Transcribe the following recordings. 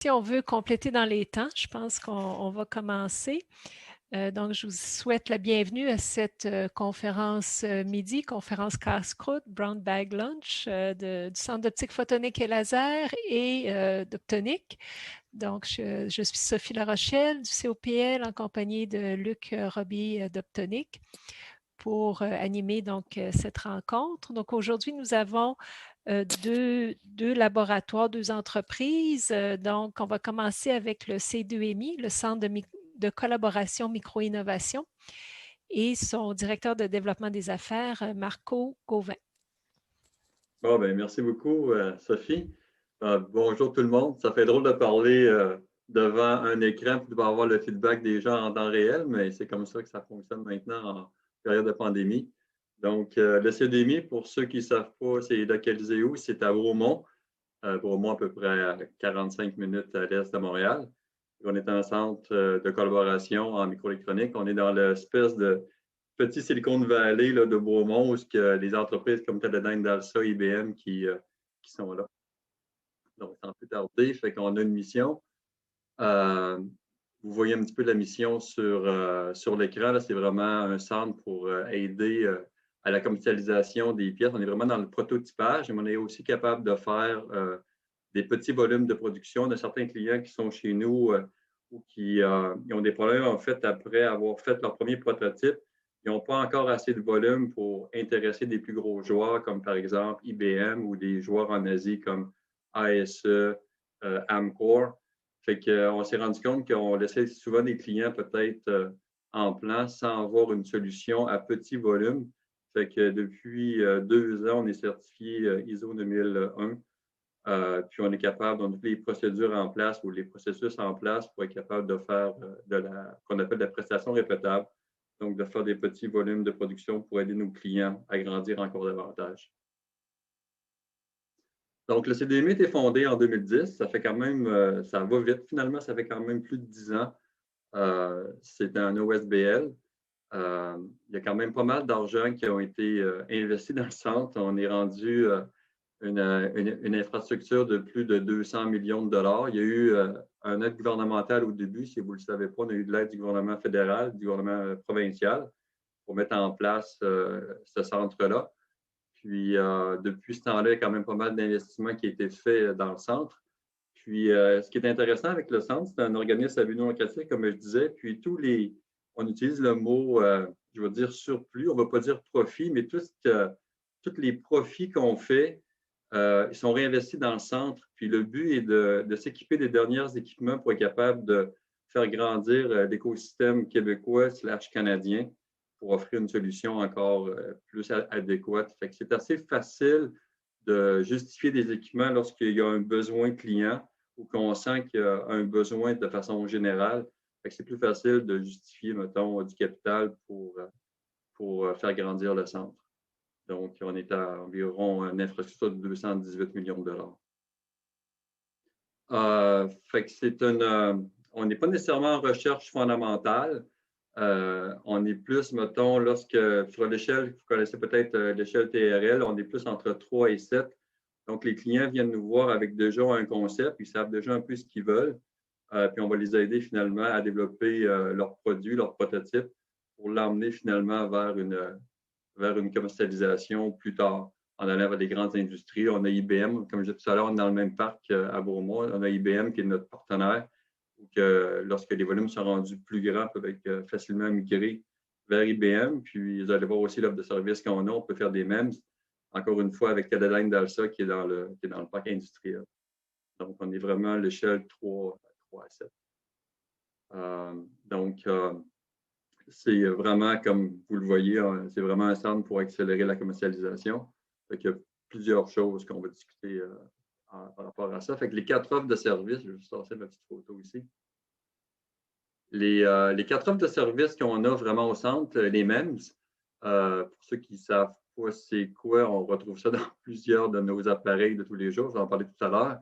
Si on veut compléter dans les temps, je pense qu'on va commencer. Donc, je vous souhaite la bienvenue à cette conférence midi, conférence casse-croûte, Brown Bag Lunch du Centre d'optique photonique et laser et d'Optonique. Donc, je suis Sophie Larochelle du COPL en compagnie de Luc Roby d'Optonique pour animer donc cette rencontre. Donc, aujourd'hui, nous avons deux laboratoires, deux entreprises. Donc, on va commencer avec le C2MI, le Centre de collaboration micro-innovation, et son directeur de développement des affaires, Marco Gauvin. Bon, ben, merci beaucoup, Sophie. Bonjour tout le monde. Ça fait drôle de parler devant un écran pour pouvoir avoir le feedback des gens en temps réel, mais c'est comme ça que ça fonctionne maintenant en période de pandémie. Donc, le CDMI, pour ceux qui ne savent pas, c'est localisé où? C'est à Bromont. Bromont, à peu près à 45 minutes à l'est de Montréal. On est un centre de collaboration en microélectronique. On est dans l'espèce de petit Silicon Valley là, de Bromont, où il y a les entreprises comme Teledyne, DALSA, IBM qui sont là. Donc, sans plus tarder, fait qu'on a une mission. Vous voyez un petit peu la mission sur l'écran. C'est vraiment un centre pour aider à la commercialisation des pièces. On est vraiment dans le prototypage, mais on est aussi capable de faire des petits volumes de production de certains clients qui sont chez nous ou qui ont des problèmes, en fait, après avoir fait leur premier prototype. Ils n'ont pas encore assez de volume pour intéresser des plus gros joueurs, comme par exemple IBM ou des joueurs en Asie comme ASE, Amcor. Fait qu'on s'est rendu compte qu'on laissait souvent des clients peut-être en plan sans avoir une solution à petit volume. Fait que depuis 2 ans, on est certifié ISO 2001. Puis on est capable, on a toutes les procédures en place ou les processus en place pour être capable de faire qu'on appelle de la prestation répétable, donc de faire des petits volumes de production pour aider nos clients à grandir encore davantage. Donc, le CDMI a été fondé en 2010. Ça fait quand même, ça va vite finalement, ça fait quand même plus de 10 ans. C'est un OSBL. Il y a quand même pas mal d'argent qui ont été investis dans le centre. On est rendu une infrastructure de plus de 200 millions de dollars. Il y a eu un aide gouvernementale au début, si vous ne le savez pas, on a eu de l'aide du gouvernement fédéral, du gouvernement provincial pour mettre en place ce centre-là. Puis, depuis ce temps-là, il y a quand même pas mal d'investissements qui ont été faits dans le centre. Puis, ce qui est intéressant avec le centre, c'est un organisme à but non lucratif, comme je disais. Puis, on utilise le mot, je vais dire surplus, on ne va pas dire profit, mais tous les profits qu'on fait, ils sont réinvestis dans le centre. Puis, le but est de s'équiper des derniers équipements pour être capable de faire grandir l'écosystème québécois/canadien pour offrir une solution encore plus adéquate. Fait que c'est assez facile de justifier des équipements lorsqu'il y a un besoin client ou qu'on sent qu'il y a un besoin de façon générale. Fait que c'est plus facile de justifier, mettons, du capital pour faire grandir le centre. Donc, on est à environ une infrastructure de 218 millions de dollars. Fait que on n'est pas nécessairement en recherche fondamentale. On est plus, mettons, sur l'échelle, vous connaissez peut-être l'échelle TRL, on est plus entre 3 et 7. Donc, les clients viennent nous voir avec déjà un concept, ils savent déjà un peu ce qu'ils veulent, puis on va les aider finalement à développer leurs produits, leurs prototypes pour l'emmener finalement vers une commercialisation plus tard, en allant vers les grandes industries. On a IBM, comme je disais tout à l'heure, on est dans le même parc à Bromont. On a IBM qui est notre partenaire, que lorsque les volumes sont rendus plus grands, peuvent être facilement migrés vers IBM. Puis, vous allez voir aussi l'offre de services qu'on a. On peut faire des MEMS, encore une fois, avec Teledyne DALSA qui est dans le parc industriel. Donc, on est vraiment à l'échelle 3 à 7. Donc, c'est vraiment, comme vous le voyez, c'est vraiment un centre pour accélérer la commercialisation. Fait qu'il y a plusieurs choses qu'on va discuter par rapport à ça. Fait que les 4 offres de services, je vais juste sortir ma petite photo ici. Les 4 offres de services qu'on a vraiment au centre, les MEMS, pour ceux qui ne savent pas c'est quoi, on retrouve ça dans plusieurs de nos appareils de tous les jours. Je vais en parler tout à l'heure.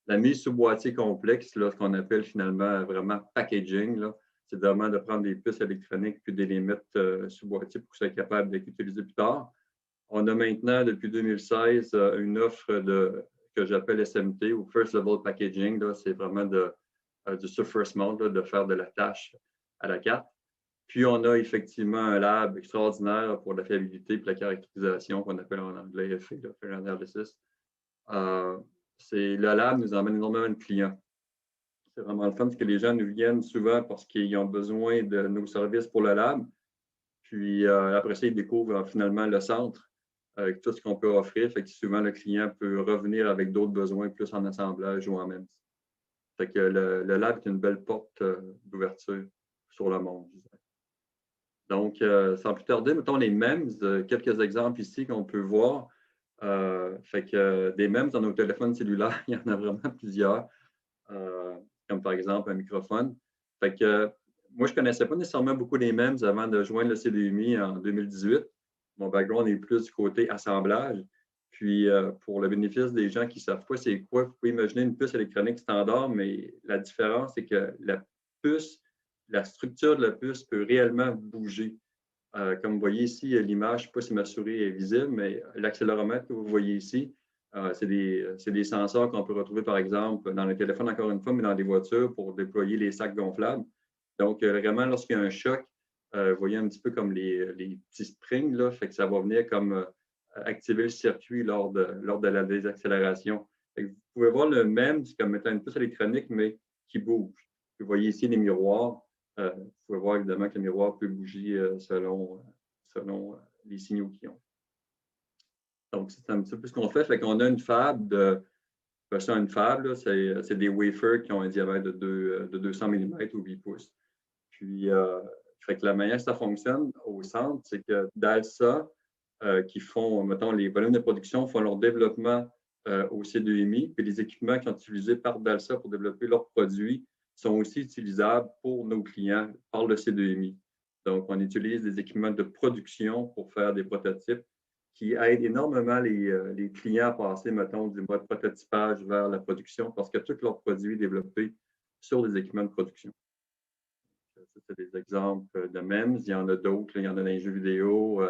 La mise sous boîtier complexe, là, ce qu'on appelle finalement vraiment packaging, c'est vraiment de prendre des puces électroniques puis de les mettre sous boîtier pour que ça soit capable d'être utilisé plus tard. On a maintenant, depuis 2016, une offre que j'appelle SMT ou First Level Packaging. C'est vraiment du surface mount, de faire de la tâche à la carte. Puis, on a effectivement un lab extraordinaire pour la fiabilité et la caractérisation qu'on appelle en anglais FA, Fair Analysis. Le lab nous emmène énormément de clients. C'est vraiment le fun parce que les gens nous viennent souvent parce qu'ils ont besoin de nos services pour le lab. Puis, après ça, ils découvrent finalement le centre avec tout ce qu'on peut offrir. Fait que souvent, le client peut revenir avec d'autres besoins plus en assemblage ou en MEMS. Fait que le lab est une belle porte d'ouverture sur le monde, je dirais. Donc, sans plus tarder, mettons les MEMS, quelques exemples ici qu'on peut voir. Fait que des MEMS dans nos téléphones cellulaires, il y en a vraiment plusieurs, comme par exemple un microphone. Fait que moi, je ne connaissais pas nécessairement beaucoup les MEMS avant de joindre le CDUMI en 2018. Mon background est plus du côté assemblage. Puis, pour le bénéfice des gens qui ne savent pas c'est quoi, vous pouvez imaginer une puce électronique standard, mais la différence, c'est que la structure de la puce peut réellement bouger. Comme vous voyez ici, l'image, je ne sais pas si ma souris est visible, mais l'accéléromètre que vous voyez ici, c'est des sensors qu'on peut retrouver, par exemple, dans les téléphones, encore une fois, mais dans des voitures pour déployer les sacs gonflables. Donc, vraiment, lorsqu'il y a un choc, vous voyez un petit peu comme les petits springs, là, fait que ça va venir comme activer le circuit lors de la désaccélération. Vous pouvez voir le même, c'est comme étant une puce électronique, mais qui bouge. Vous voyez ici les miroirs. Vous pouvez voir évidemment que le miroir peut bouger selon les signaux qu'ils ont. Donc, c'est un petit peu ce qu'on fait. Fait qu'on a une fab une fab, c'est des wafers qui ont un diamètre de 200 mm ou 8 pouces. Puis, fait que la manière que ça fonctionne au centre, c'est que DALSA, qui font, mettons, les volumes de production, font leur développement au C2MI, puis les équipements qui sont utilisés par DALSA pour développer leurs produits sont aussi utilisables pour nos clients par le C2MI. Donc, on utilise des équipements de production pour faire des prototypes qui aident énormément les clients à passer, mettons, du mode prototypage vers la production parce que tous leurs produits développés sur des équipements de production. Ça, c'est des exemples de MEMS. Il y en a d'autres. Il y en a dans les jeux vidéo.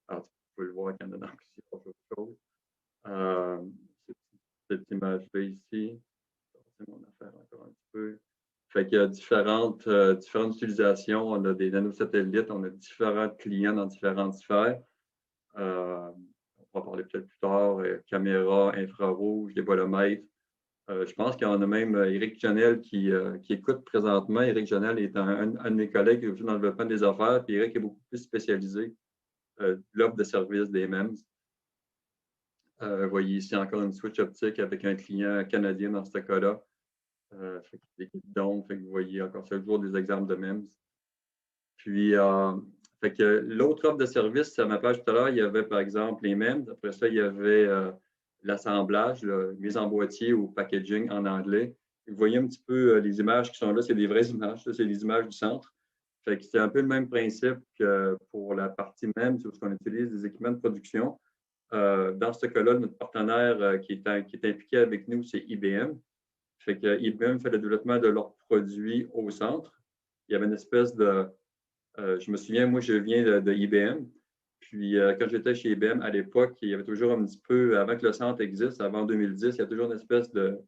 Alors, tu peux le voir qu'il y en a dans plusieurs autres choses. Cette image-là ici, c'est mon affaire encore un petit peu. Fait qu'il y a différentes utilisations. On a des nanosatellites, on a différents clients dans différentes sphères. On va parler peut-être plus tard, caméra, infrarouge, des bolomètres. Je pense qu'il y en a même Éric Janel qui écoute présentement. Éric Janel est un de mes collègues qui est dans le développement des affaires, puis Éric est beaucoup plus spécialisé l'offre de service des MEMS. Vous voyez ici encore une switch optique avec un client canadien dans ce cas-là. Donc, vous voyez encore chaque jour des exemples de MEMS. Puis, fait que l'autre offre de service, sur ma page tout à l'heure, il y avait par exemple les MEMS. Après ça, il y avait l'assemblage, mise en boîtier ou packaging en anglais. Vous voyez un petit peu les images qui sont là, c'est des vraies images, c'est les images du centre. Fait que c'est un peu le même principe que pour la partie MEMS, où on utilise des équipements de production. Dans ce cas-là, notre partenaire qui est impliqué avec nous, c'est IBM. Fait que IBM fait le développement de leurs produits au centre. Il y avait une espèce de... je me souviens, moi, je viens de IBM. Puis, quand j'étais chez IBM, à l'époque, il y avait toujours un petit peu, avant que le centre existe, avant 2010, il y a toujours une espèce de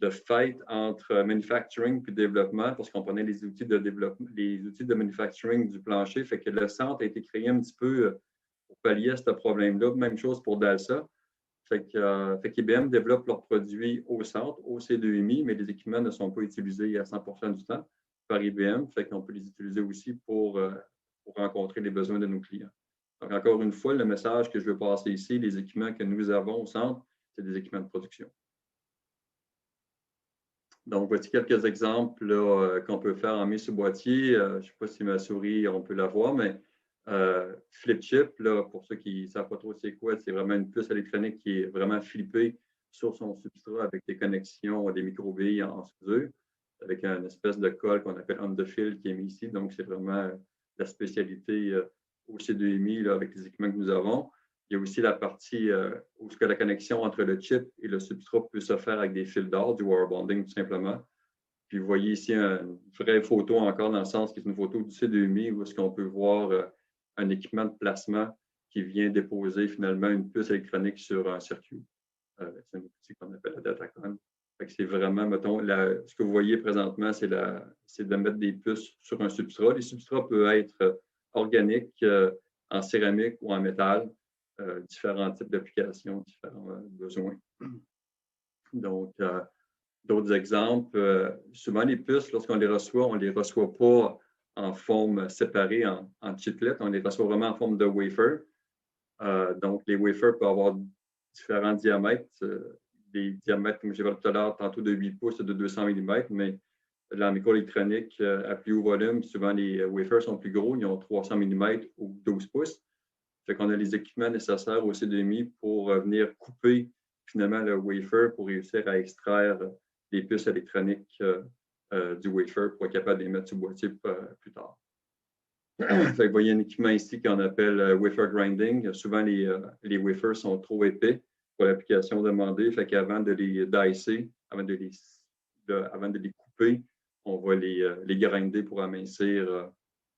fight entre manufacturing et développement parce qu'on prenait les outils de développement, les outils de manufacturing du plancher. Fait que le centre a été créé un petit peu pour pallier à ce problème-là. Même chose pour DALSA. Fait qu'IBM développe leurs produits au centre, au C2MI, mais les équipements ne sont pas utilisés à 100% du temps par IBM. Fait qu'on peut les utiliser aussi pour rencontrer les besoins de nos clients. Donc, encore une fois, le message que je veux passer ici, les équipements que nous avons au centre, c'est des équipements de production. Donc, voici quelques exemples qu'on peut faire en mise sur boîtier. Je ne sais pas si ma souris, on peut la voir, mais flip chip, là, pour ceux qui ne savent pas trop c'est quoi, c'est vraiment une puce électronique qui est vraiment flippée sur son substrat avec des connexions, des micro-billes en soudure, avec une espèce de colle qu'on appelle on the fill qui est mis ici. Donc, c'est vraiment la spécialité au C2MI là, avec les équipements que nous avons. Il y a aussi la partie où la connexion entre le chip et le substrat peut se faire avec des fils d'or, du wire bonding tout simplement. Puis vous voyez ici une vraie photo encore dans le sens qui est une photo du C2MI où est-ce qu'on peut voir un équipement de placement qui vient déposer finalement une puce électronique sur un circuit. C'est un outil qu'on appelle la Datacon. C'est vraiment, mettons, ce que vous voyez présentement, c'est de mettre des puces sur un substrat. Les substrats peuvent être organiques, en céramique ou en métal, différents types d'applications, différents besoins. Donc, d'autres exemples, souvent les puces, lorsqu'on les reçoit, on ne les reçoit pas en forme séparée, en chiplets, on les reçoit vraiment en forme de wafer. Donc, les wafers peuvent avoir différents diamètres, des diamètres, comme j'ai dit tout à l'heure, tantôt de 8 pouces et de 200 mm, mais dans la microélectronique, à plus haut volume, souvent les wafers sont plus gros, ils ont 300 mm ou 12 pouces. Fait qu'on a les équipements nécessaires au C2MI pour venir couper finalement le wafer pour réussir à extraire les puces électroniques du wafer pour être capable de les mettre sur le boîtier plus tard. Fait, vous voyez un équipement ici qu'on appelle wafer grinding. Souvent, les wafers sont trop épais pour l'application demandée. Fait qu'avant de les dicer, avant de les couper, on va les grinder pour amincir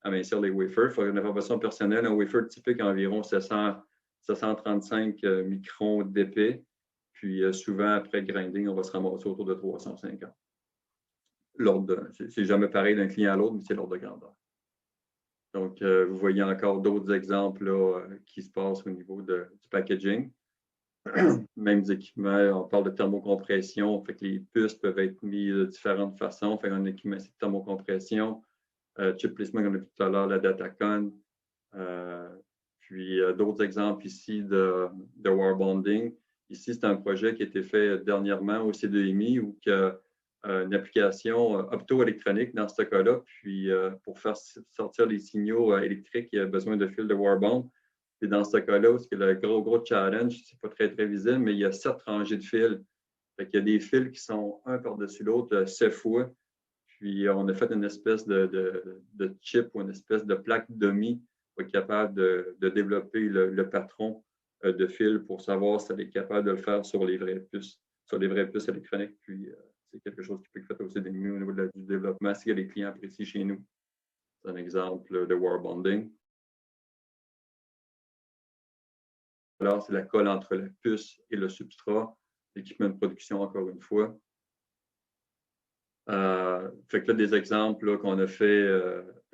les wafers. Il faut une information personnelle. Un wafer typique a environ 735 microns d'épais. Puis souvent, après grinding, on va se ramasser autour de 350. C'est jamais pareil d'un client à l'autre, mais c'est l'ordre de grandeur. Donc, vous voyez encore d'autres exemples là, qui se passent au niveau du packaging. Mêmes équipements, on parle de thermocompression, fait que les puces peuvent être mises de différentes façons. Fait qu'on a un équipement de thermocompression, chip placement, comme on a vu tout à l'heure, la Datacon. Puis d'autres exemples ici de wire bonding. Ici, c'est un projet qui a été fait dernièrement au C2MI où une application optoélectronique dans ce cas-là. Puis pour faire sortir les signaux électriques, il y a besoin de fils de wire bond. Et dans ce cas-là, le gros challenge, c'est pas très visible, mais il y a 7 rangées de fils. Fait qu'il y a des fils qui sont un par-dessus l'autre 7 fois. Puis on a fait une espèce de chip ou une espèce de plaque dummy pour être capable de développer le patron de fil pour savoir si elle est capable de le faire sur les vraies puces électroniques. Puis c'est quelque chose qui peut être fait aussi au niveau du développement si les clients apprécient chez nous. C'est un exemple de wire bonding. Alors, c'est la colle entre la puce et le substrat, l'équipement de production, encore une fois. Fait que là, des exemples qu'on a fait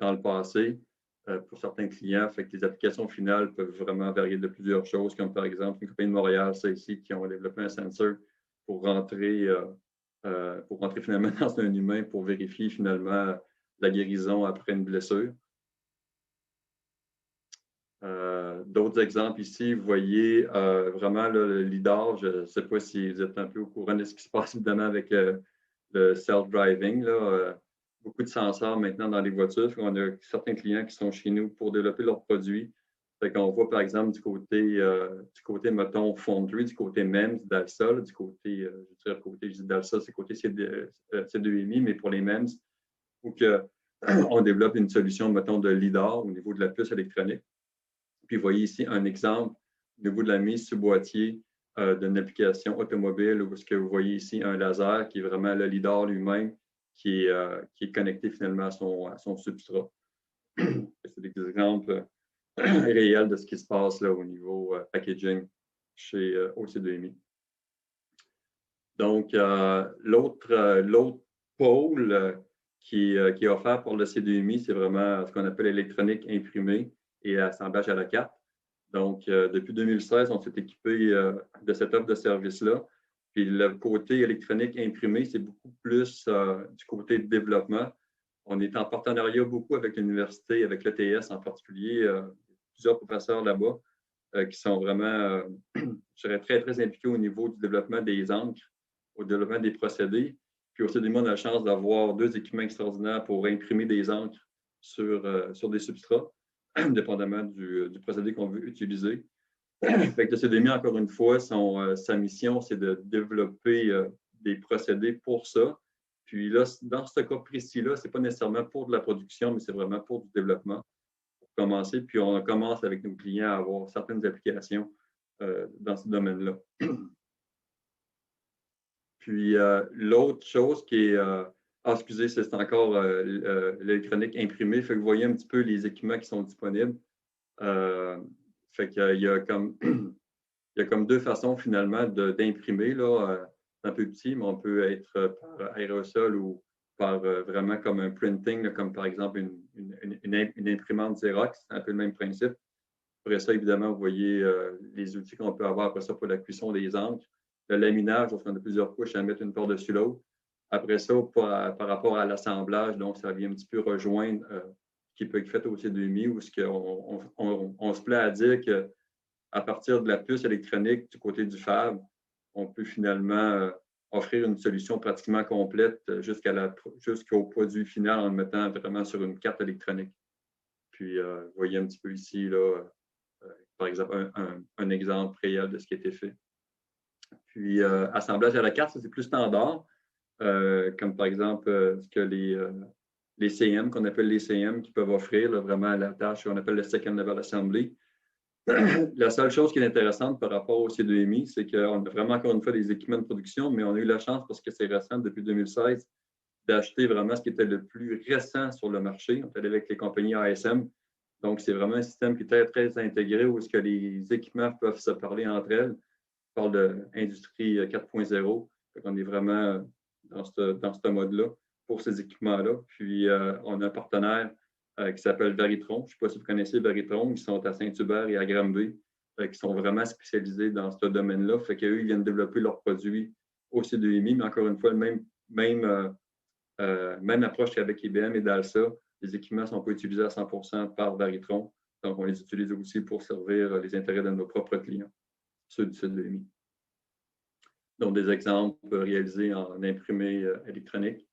dans le passé pour certains clients. Fait que les applications finales peuvent vraiment varier de plusieurs choses, comme par exemple une compagnie de Montréal, c'est ici, qui ont développé un sensor pour rentrer finalement dans un humain pour vérifier finalement la guérison après une blessure. D'autres exemples ici, vous voyez vraiment le LIDAR. Je ne sais pas si vous êtes un peu au courant de ce qui se passe évidemment avec le self-driving. Beaucoup de senseurs maintenant dans les voitures. On a certains clients qui sont chez nous pour développer leurs produits. On voit par exemple du côté mettons, Foundry, du côté MEMS, d'ALSA, du côté, je dis d'ALSA, c'est côté C2MI, mais pour les MEMS, où on développe une solution, mettons, de LIDAR au niveau de la puce électronique. Puis, vous voyez ici un exemple au niveau de la mise sur boîtier d'une application automobile où ce que vous voyez ici un laser qui est vraiment le LIDAR lui-même qui est connecté finalement à son substrat. C'est des exemples réels de ce qui se passe là, au niveau packaging chez OC2MI. Donc, l'autre pôle qui est offert pour le C2MI, c'est vraiment ce qu'on appelle l'électronique imprimée et assemblage à la carte. Donc, depuis 2016, on s'est équipé de cette offre de service-là. Puis le côté électronique imprimé, c'est beaucoup plus du côté de développement. On est en partenariat beaucoup avec l'université, avec l'ETS en particulier, plusieurs professeurs là-bas qui sont vraiment, je dirais, très impliqués au niveau du développement des encres, au développement des procédés. Puis aussi, on a la chance d'avoir 2 équipements extraordinaires pour imprimer des encres sur des substrats, dépendamment du procédé qu'on veut utiliser. Fait que le C2MI, encore une fois, sa mission, c'est de développer des procédés pour ça. Puis là, dans ce cas précis-là, ce n'est pas nécessairement pour de la production, mais c'est vraiment pour du développement pour commencer. Puis on commence avec nos clients à avoir certaines applications dans ce domaine-là. Puis l'autre chose qui est... excusez, c'est encore l'électronique imprimée. Fait que vous voyez un petit peu les équipements qui sont disponibles. Fait qu'il y a comme il y a comme deux façons finalement d'imprimer. C'est un peu petit, mais on peut être par aérosol ou par vraiment comme un printing, là, comme par exemple une imprimante Xerox. C'est un peu le même principe. Après ça, évidemment, vous voyez les outils qu'on peut avoir après ça pour la cuisson des encres. Le laminage, lorsqu'on a plusieurs couches à mettre une par-dessus l'autre. Après ça, par rapport à l'assemblage, donc ça vient un petit peu rejoindre ce qui peut être fait au C2MI, où on se plaît à dire qu'à partir de la puce électronique du côté du fab, on peut finalement offrir une solution pratiquement complète jusqu'au produit final en le mettant vraiment sur une carte électronique. Puis, vous voyez un petit peu ici, là, par exemple, un exemple réel de ce qui a été fait. Puis, assemblage à la carte, ça c'est plus standard, comme par exemple ce que les CM, qu'on appelle les CM, qui peuvent offrir là, vraiment à la tâche qu'on appelle le Second Level Assembly. La seule chose qui est intéressante par rapport au C2MI, c'est qu'on a vraiment encore une fois des équipements de production, mais on a eu la chance, parce que c'est récent, depuis 2016, d'acheter vraiment ce qui était le plus récent sur le marché. On est allé avec les compagnies ASM. Donc, c'est vraiment un système qui est très, très intégré où que les équipements peuvent se parler entre elles. On parle d'industrie 4.0. On est vraiment dans ce mode-là pour ces équipements-là. Puis, on a un partenaire qui s'appelle Veritron. Je ne sais pas si vous connaissez Veritron. Ils sont à Saint-Hubert et à Granby, qui sont vraiment spécialisés dans ce domaine-là. Fait qu'eux, ils viennent développer leurs produits au C2MI, mais encore une fois, même approche qu'avec IBM et DALSA. Les équipements ne sont pas utilisés à 100% par Veritron. Donc, on les utilise aussi pour servir les intérêts de nos propres clients, ceux du C2MI. Donc, des exemples réalisés en imprimé électronique.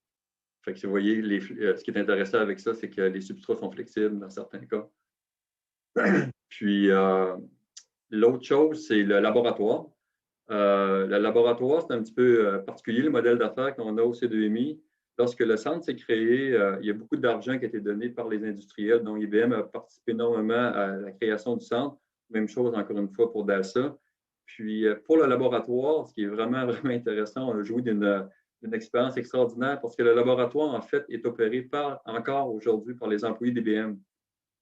Fait que vous voyez, ce qui est intéressant avec ça, c'est que les substrats sont flexibles dans certains cas. Puis, l'autre chose, c'est le laboratoire. Le laboratoire, c'est un petit peu particulier, le modèle d'affaires qu'on a au C2MI. Lorsque le centre s'est créé, il y a beaucoup d'argent qui a été donné par les industriels. Donc, IBM a participé énormément à la création du centre. Même chose, encore une fois, pour DALSA. Puis, pour le laboratoire, ce qui est vraiment, vraiment intéressant, on a joué d'une expérience extraordinaire parce que le laboratoire, en fait, est opéré encore aujourd'hui par les employés d'IBM.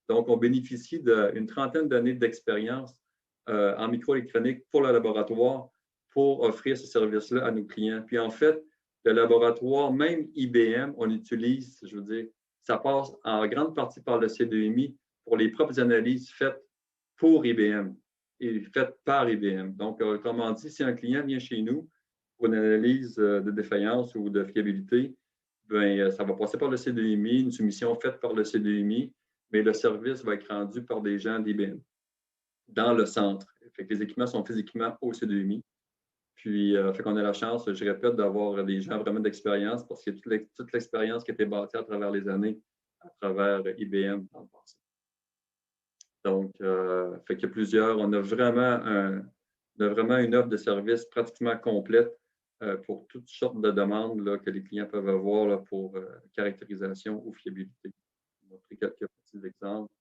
Donc, on bénéficie d'une trentaine d'années d'expérience en microélectronique pour le laboratoire pour offrir ce service-là à nos clients. Puis, en fait, le laboratoire, même IBM, on utilise, je veux dire, ça passe en grande partie par le C2MI pour les propres analyses faites pour IBM et faites par IBM. Donc, autrement dit, si un client vient chez nous pour une analyse de défaillance ou de fiabilité, bien, ça va passer par le C2MI, une soumission faite par le C2MI, mais le service va être rendu par des gens d'IBM dans le centre. Fait que les équipements sont physiquement au C2MI. Puis, fait qu'on a la chance, je répète, d'avoir des gens vraiment d'expérience parce que toute l'expérience qui a été bâtie à travers les années, à travers IBM dans le passé. Donc, fait qu'il y a plusieurs. On a vraiment une offre de service pratiquement complète pour toutes sortes de demandes là, que les clients peuvent avoir là, pour caractérisation ou fiabilité. Je vais montrer quelques petits exemples.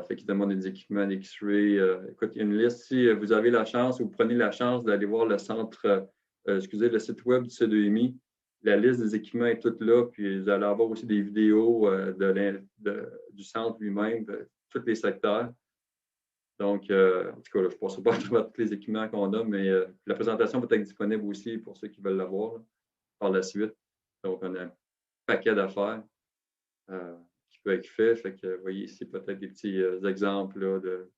Fait qu'ils demandent des équipements d'X-ray. Écoute, il y a une liste. Si vous avez la chance ou vous prenez la chance d'aller voir le centre, le site web du C2MI, la liste des équipements est toute là. Puis vous allez avoir aussi des vidéos du centre lui-même, de tous les secteurs. Donc, en tout cas, là, je ne passerai pas à travers tous les équipements qu'on a, mais la présentation peut être disponible aussi pour ceux qui veulent la voir là, par la suite. Donc, on a un paquet d'affaires. Peut être fait. Fait que vous voyez ici peut-être des petits exemples là, de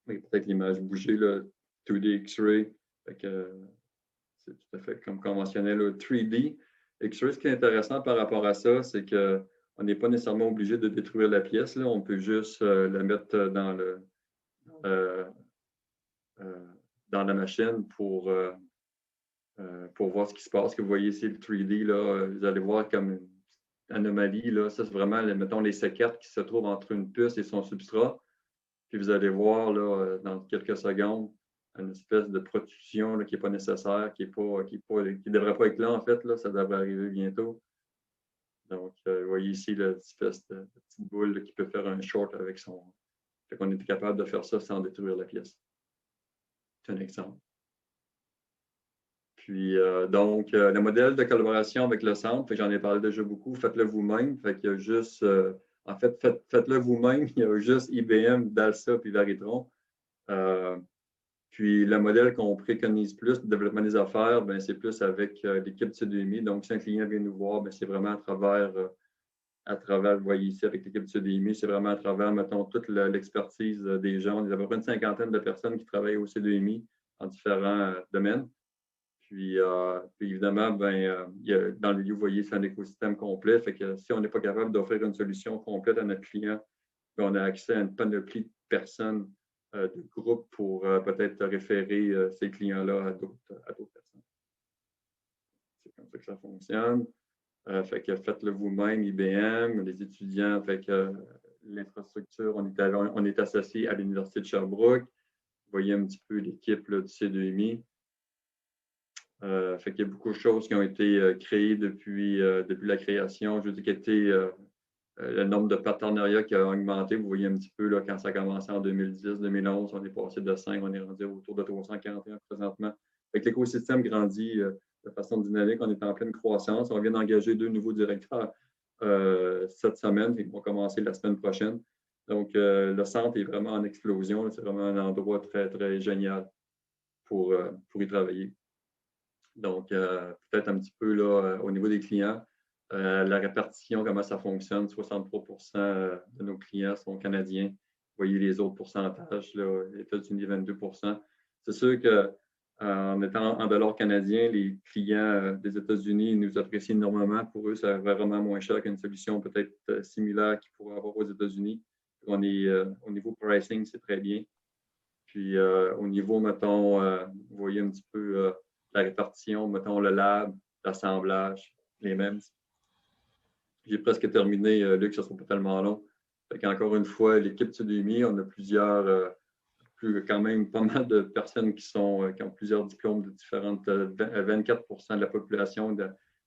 peut-être l'image bougée, là, 2D X-ray. C'est tout à fait comme conventionnel, là, 3D. X-ray, ce qui est intéressant par rapport à ça, c'est qu'on n'est pas nécessairement obligé de détruire la pièce. Là. On peut juste la mettre dans la machine pour voir ce qui se passe. Que vous voyez ici le 3D, là, vous allez voir comme une anomalie, là, ça c'est vraiment, mettons, les séquettes qui se trouvent entre une puce et son substrat. Puis vous allez voir là, dans quelques secondes une espèce de protrusion là, qui n'est pas nécessaire, qui ne devrait pas être là en fait, là, ça devrait arriver bientôt. Donc, vous voyez ici l'espèce de petite boule là, qui peut faire un short avec son. Fait qu'on est capable de faire ça sans détruire la pièce. C'est un exemple. Puis, donc, le modèle de collaboration avec le centre, j'en ai parlé déjà beaucoup, faites-le vous-même. Fait qu'il y a juste, en fait, faites-le vous-même. Il y a juste IBM, DALSA puis Veritron. Puis le modèle qu'on préconise plus, le développement des affaires, c'est plus avec l'équipe CDMI. Donc, si un client vient nous voir, c'est vraiment à travers, vous voyez ici, avec l'équipe CDMI, c'est vraiment à travers, mettons, toute l'expertise des gens. On est à peu près une cinquantaine de personnes qui travaillent au CDMI en différents domaines. Puis évidemment, dans le lieu, vous voyez, c'est un écosystème complet. Fait que si on n'est pas capable d'offrir une solution complète à notre client, puis on a accès à une panoplie de personnes, de groupes pour peut-être référer ces clients-là à d'autres personnes. C'est comme ça que ça fonctionne. Fait que faites-le vous-même, IBM, les étudiants, fait que l'infrastructure, on est associé à l'Université de Sherbrooke. Vous voyez un petit peu l'équipe du C2MI. Fait qu'il y a beaucoup de choses qui ont été créées depuis la création. Je veux dire le nombre de partenariats qui a augmenté. Vous voyez un petit peu là, quand ça a commencé en 2010-2011, on est passé de 5, on est rendu autour de 341 présentement. Fait que l'écosystème grandit de façon dynamique. On est en pleine croissance. On vient d'engager 2 nouveaux directeurs cette semaine. Ils vont commencer la semaine prochaine. Donc, le centre est vraiment en explosion. C'est vraiment un endroit très, très génial pour y travailler. Donc, peut-être un petit peu là, au niveau des clients, la répartition, comment ça fonctionne, 63 de nos clients sont canadiens. Vous voyez les autres pourcentages, là, les États-Unis, 22 C'est sûr qu'en étant en dollars canadiens, les clients des États-Unis nous apprécient énormément. Pour eux, ça va vraiment moins cher qu'une solution peut-être similaire qu'ils pourraient avoir aux États-Unis. On est, au niveau pricing, c'est très bien. Puis au niveau, mettons, vous voyez un petit peu la répartition, mettons le lab, l'assemblage, les mêmes. J'ai presque terminé, Luc, ça ne sera pas tellement long. Encore une fois, l'équipe CDMI, on a quand même pas mal de personnes qui ont plusieurs diplômes de différentes, 24 de la population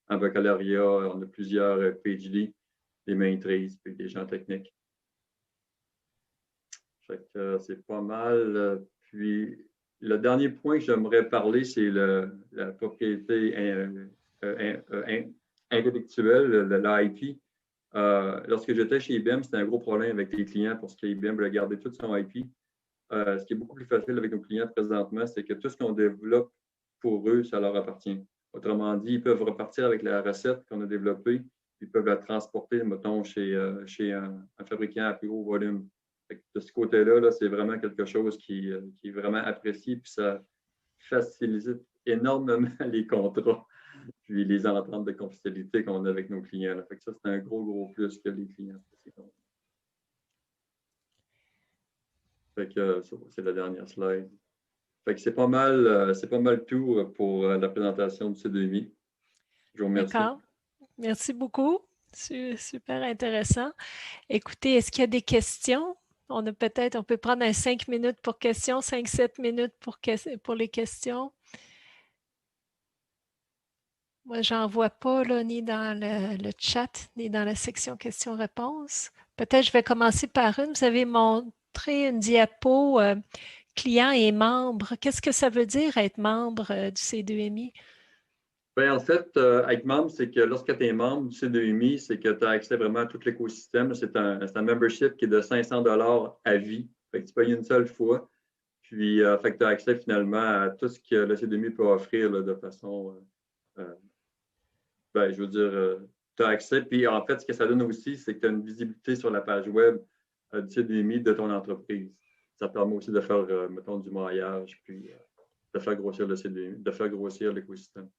en baccalauréat, on a plusieurs PhD, des maîtrises, puis des gens techniques. C'est pas mal. Puis, le dernier point que j'aimerais parler, c'est la propriété intellectuelle, l'IP. Lorsque j'étais chez IBM, c'était un gros problème avec les clients parce qu'IBM voulait garder tout son IP. Ce qui est beaucoup plus facile avec nos clients présentement, c'est que tout ce qu'on développe pour eux, ça leur appartient. Autrement dit, ils peuvent repartir avec la recette qu'on a développée, ils peuvent la transporter, mettons, chez un fabricant à plus gros volume. De ce côté-là, -là, c'est vraiment quelque chose qui est vraiment apprécié, puis ça facilite énormément les contrats, puis les ententes de confidentialité qu'on a avec nos clients. Là. Fait que ça, c'est un gros plus que les clients. Fait que c'est la dernière slide. Fait que c'est pas mal tout pour la présentation du C2MI. Je vous remercie. D'accord. Merci beaucoup. C'est super intéressant. Écoutez, est-ce qu'il y a des questions? On peut prendre 5 minutes pour questions, 5-7 minutes pour les questions. Moi, j'en vois pas là, ni dans le chat, ni dans la section questions-réponses. Peut-être je vais commencer par une. Vous avez montré une diapo client et membre. Qu'est-ce que ça veut dire être membre du C2MI? Bien, en fait, être membre, c'est que lorsque tu es membre du C2MI, c'est que tu as accès vraiment à tout l'écosystème. C'est un membership qui est de 500 $ à vie. Fait que tu payes une seule fois. Puis, fait que tu as accès finalement à tout ce que le C2MI peut offrir là, de façon, je veux dire, tu as accès. Puis, en fait, ce que ça donne aussi, c'est que tu as une visibilité sur la page web du C2MI de ton entreprise. Ça permet aussi de faire, mettons, du maillage, puis de faire grossir le C2MI, de faire grossir l'écosystème.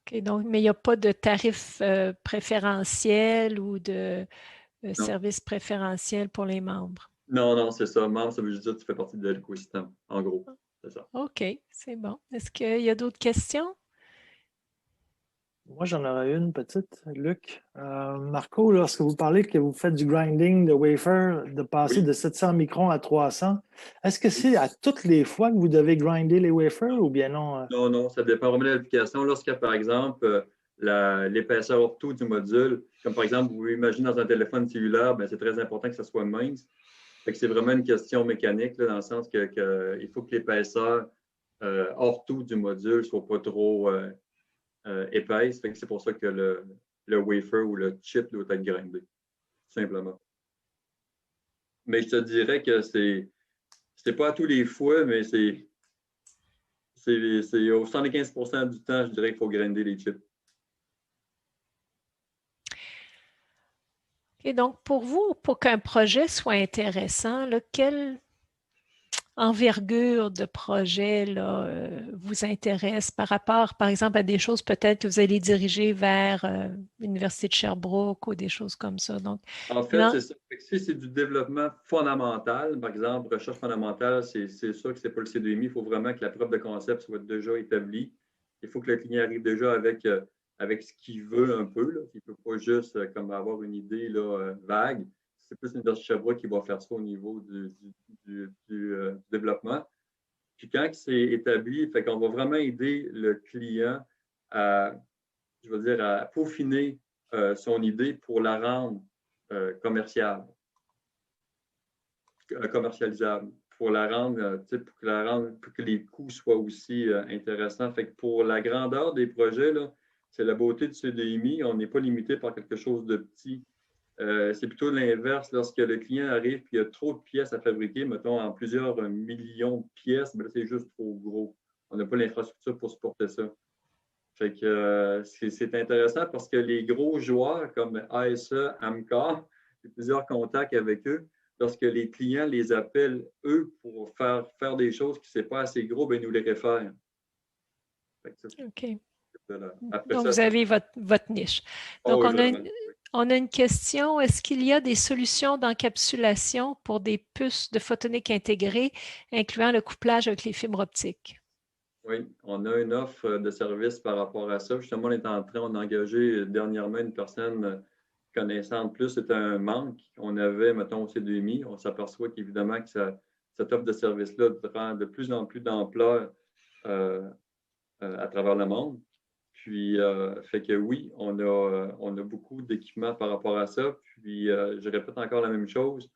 OK, donc, mais il n'y a pas de tarif préférentiel ou de service préférentiel pour les membres. Non, c'est ça. Membre, ça veut juste dire que tu fais partie de l'écosystème, en gros. C'est ça. OK, c'est bon. Est-ce qu'il y a d'autres questions? Moi, j'en aurais une petite, Luc. Marco, lorsque vous parlez que vous faites du grinding de wafer, de passer de 700 microns à 300, est-ce que c'est à toutes les fois que vous devez grinder les wafers ou bien non? Non, ça dépend vraiment de l'application. Lorsqu'il y a, par exemple, l'épaisseur ortho du module, comme par exemple, vous imaginez dans un téléphone cellulaire, c'est très important que ça soit mince. Fait que c'est vraiment une question mécanique, là, dans le sens qu'il faut que l'épaisseur ortho du module ne soit pas trop épaisse. Fait que c'est pour ça que le wafer ou le chip doit être grindé, tout simplement. Mais je te dirais que c'est pas à tous les fois, mais c'est au 75% du temps, je dirais qu'il faut grinder les chips. Et donc, pour vous, pour qu'un projet soit intéressant, là, quelle envergure de projet là, vous intéresse par rapport, par exemple, à des choses peut-être que vous allez diriger vers l'Université de Sherbrooke ou des choses comme ça. Donc, En fait, c'est ça. Si c'est du développement fondamental, par exemple, recherche fondamentale, c'est sûr que ce n'est pas le C2MI. Il faut vraiment que la preuve de concept soit déjà établie. Il faut que le client arrive déjà avec ce qu'il veut un peu. Là. Il ne peut pas juste comme avoir une idée là, vague. C'est plus l'Université de Sherbrooke qui va faire ça au niveau du développement. Puis quand c'est établi, fait qu'on va vraiment aider le client à, je veux dire, à peaufiner son idée pour la rendre commercialisable, pour la rendre, pour que les coûts soient aussi intéressants. Fait que pour la grandeur des projets, là, c'est la beauté du C2MI. On n'est pas limité par quelque chose de petit. C'est plutôt l'inverse. Lorsque le client arrive et il y a trop de pièces à fabriquer, mettons en plusieurs millions de pièces, ben c'est juste trop gros. On n'a pas l'infrastructure pour supporter ça. Fait que c'est intéressant parce que les gros joueurs comme ASA, Amcor, j'ai plusieurs contacts avec eux. Lorsque les clients les appellent, eux, pour faire des choses qui ne sont pas assez gros, ben, ils nous les réfèrent. OK. Après Donc, ça, vous avez votre niche. Donc, oh, on a une question. Est-ce qu'il y a des solutions d'encapsulation pour des puces de photonique intégrées, incluant le couplage avec les fibres optiques? Oui, on a une offre de service par rapport à ça. Justement, on est en train d'engager dernièrement une personne connaissante plus. C'était un manque qu'on avait, mettons, au C2MI. On s'aperçoit qu'évidemment que cette offre de service-là prend de plus en plus d'ampleur à travers le monde. Puis, fait que oui, on a beaucoup d'équipements par rapport à ça. Puis, je répète encore la même chose.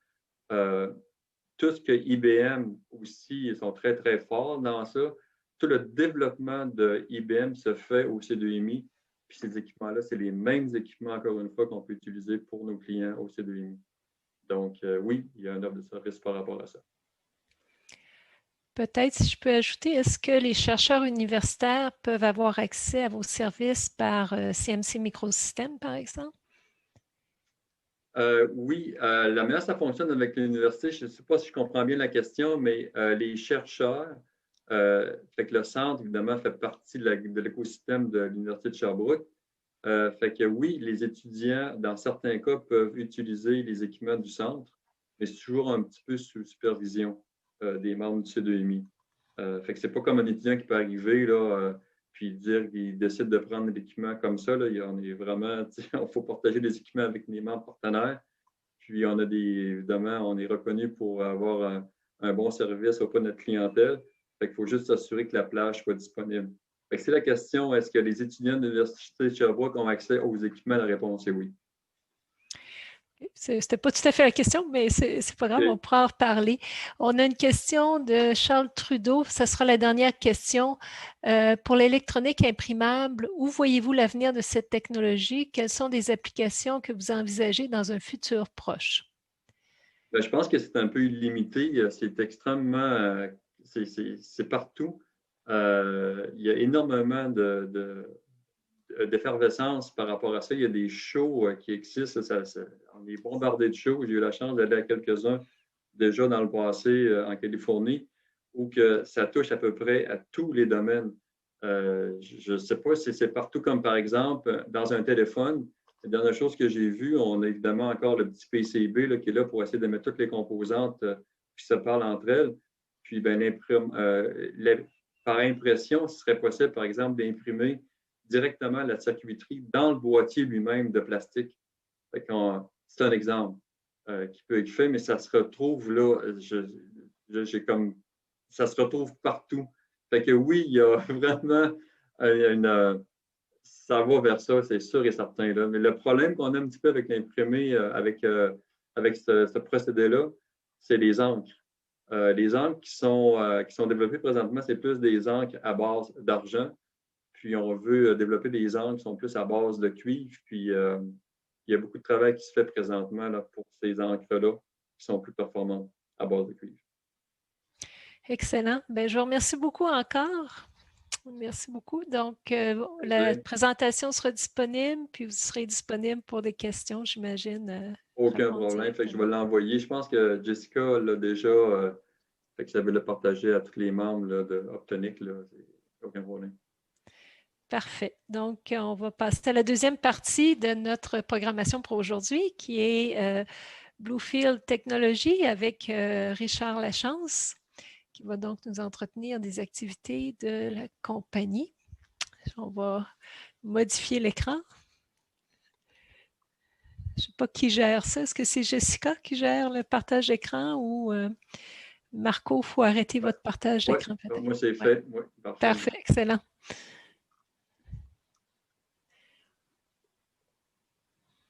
Tout ce que IBM aussi, ils sont très, très forts dans ça. Tout le développement de IBM se fait au C2MI. Puis ces équipements-là, c'est les mêmes équipements, encore une fois, qu'on peut utiliser pour nos clients au C2MI. Donc, oui, il y a un offre de service par rapport à ça. Peut-être, si je peux ajouter, est-ce que les chercheurs universitaires peuvent avoir accès à vos services par CMC Microsystems, par exemple? Oui, la manière ça fonctionne avec l'université, je ne sais pas si je comprends bien la question, mais les chercheurs, fait que le centre, évidemment, fait partie de l'écosystème de l'Université de Sherbrooke. Fait que oui, les étudiants, dans certains cas, peuvent utiliser les équipements du centre, mais c'est toujours un petit peu sous supervision des membres du C2MI. Fait que c'est pas comme un étudiant qui peut arriver là, puis dire qu'il décide de prendre l'équipement comme ça. Là, on est vraiment, il faut partager des équipements avec les membres partenaires. Puis on a évidemment, on est reconnu pour avoir un bon service auprès de notre clientèle. Fait qu'il faut juste s'assurer que la plage soit disponible. Fait que c'est la question, est-ce que les étudiants de l'Université de Sherbrooke ont accès aux équipements? La réponse est oui. C'était pas tout à fait la question, mais c'est pas grave, on pourra en reparler. On a une question de Charles Trudeau. Ce sera la dernière question. Pour l'électronique imprimable, où voyez-vous l'avenir de cette technologie? Quelles sont des applications que vous envisagez dans un futur proche? Bien, je pense que c'est un peu illimité. C'est extrêmement, c'est partout. Il y a énormément d'effervescence par rapport à ça. Il y a des shows qui existent. On est bombardé de shows. J'ai eu la chance d'aller à quelques-uns déjà dans le passé en Californie où que ça touche à peu près à tous les domaines. Je ne sais pas si c'est partout comme par exemple dans un téléphone. La dernière chose que j'ai vue, on a évidemment encore le petit PCB là, qui est là pour essayer de mettre toutes les composantes qui se parlent entre elles. Puis, ben, par impression, ce serait possible, par exemple, d'imprimer directement la circuiterie dans le boîtier lui-même de plastique. C'est un exemple qui peut être fait, mais ça se retrouve là, ça se retrouve partout. Fait que oui, il y a vraiment ça va vers ça, c'est sûr et certain. Là. Mais le problème qu'on a un petit peu avec l'imprimé, avec ce procédé-là, c'est les encres. Les encres qui sont développées présentement, c'est plus des encres à base d'argent. Puis, on veut développer des encres qui sont plus à base de cuivre. Puis, il y a beaucoup de travail qui se fait présentement là, pour ces encres-là qui sont plus performantes à base de cuivre. Excellent. Bien, je vous remercie beaucoup encore. Merci beaucoup. Donc, la Plaisir. présentation sera disponible, puis vous serez disponible pour des questions, j'imagine. Aucun répondre problème. Fait que je vais directement. l'envoyer. Je pense que Jessica l'a déjà. Fait que ça veut le partager à tous les membres là, de Optonic. Là. Aucun problème. Parfait. Donc, on va passer à la deuxième partie de notre programmation pour aujourd'hui, qui est Bluefield Technologies avec Richard Lachance, qui va donc nous entretenir des activités de la compagnie. On va modifier l'écran. Je ne sais pas qui gère ça. Est-ce que c'est Jessica qui gère le partage d'écran ou Marco, il faut arrêter votre partage Oui, d'écran peut-être? moi c'est Ouais. fait. Oui, parfait. Parfait, excellent.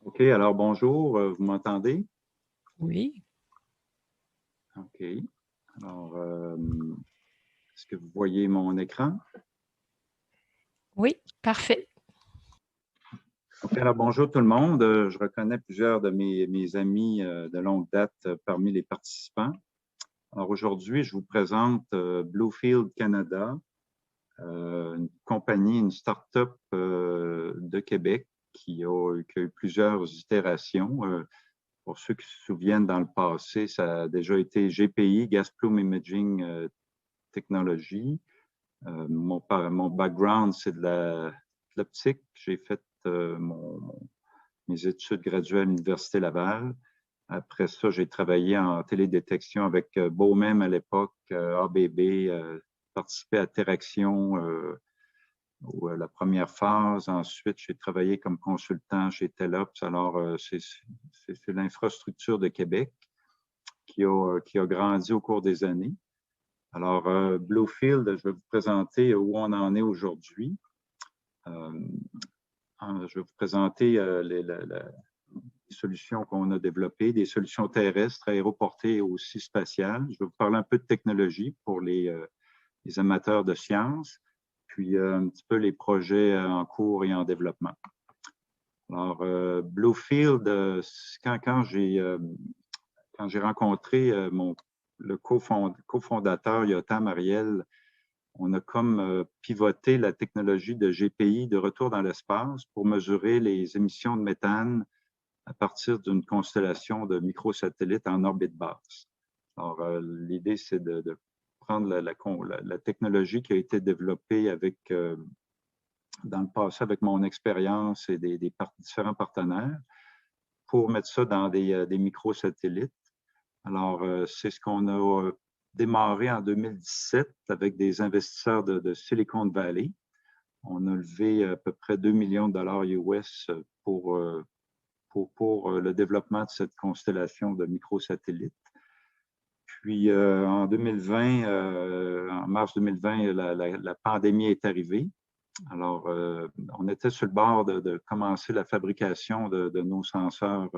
OK, alors bonjour, vous m'entendez? Oui. OK. Alors, est-ce que vous voyez mon écran? Oui, parfait. OK, alors bonjour tout le monde. Je reconnais plusieurs de mes amis de longue date parmi les participants. Alors aujourd'hui, je vous présente Bluefield Canada, une compagnie, une start-up de Québec qui a eu plusieurs itérations. Pour ceux qui se souviennent, dans le passé, ça a déjà été GPI, Gas Plume Imaging Technology. Mon background, c'est de l'optique. J'ai fait mes études graduées à l'Université Laval. Après ça, j'ai travaillé en télédétection avec Bowman à l'époque, ABB, participé à Teraction la première phase. Ensuite, j'ai travaillé comme consultant chez Telops. Alors, c'est l'infrastructure de Québec qui a grandi au cours des années. Alors, Bluefield, je vais vous présenter où on en est aujourd'hui. Je vais vous présenter les solutions qu'on a développées, des solutions terrestres, aéroportées et aussi spatiales. Je vais vous parler un peu de technologie pour les amateurs de sciences, puis un petit peu les projets en cours et en développement. Alors, Bluefield, quand j'ai rencontré le cofondateur Yotam Ariel, on a comme pivoté la technologie de GPI de retour dans l'espace pour mesurer les émissions de méthane à partir d'une constellation de microsatellites en orbite basse. Alors, l'idée, c'est de prendre la technologie qui a été développée dans le passé avec mon expérience et des différents partenaires pour mettre ça dans des microsatellites. Alors, c'est ce qu'on a démarré en 2017 avec des investisseurs de Silicon Valley. On a levé à peu près 2 millions de dollars US pour le développement de cette constellation de microsatellites. Puis en 2020, en mars 2020, la pandémie est arrivée. Alors, on était sur le bord de commencer la fabrication de nos senseurs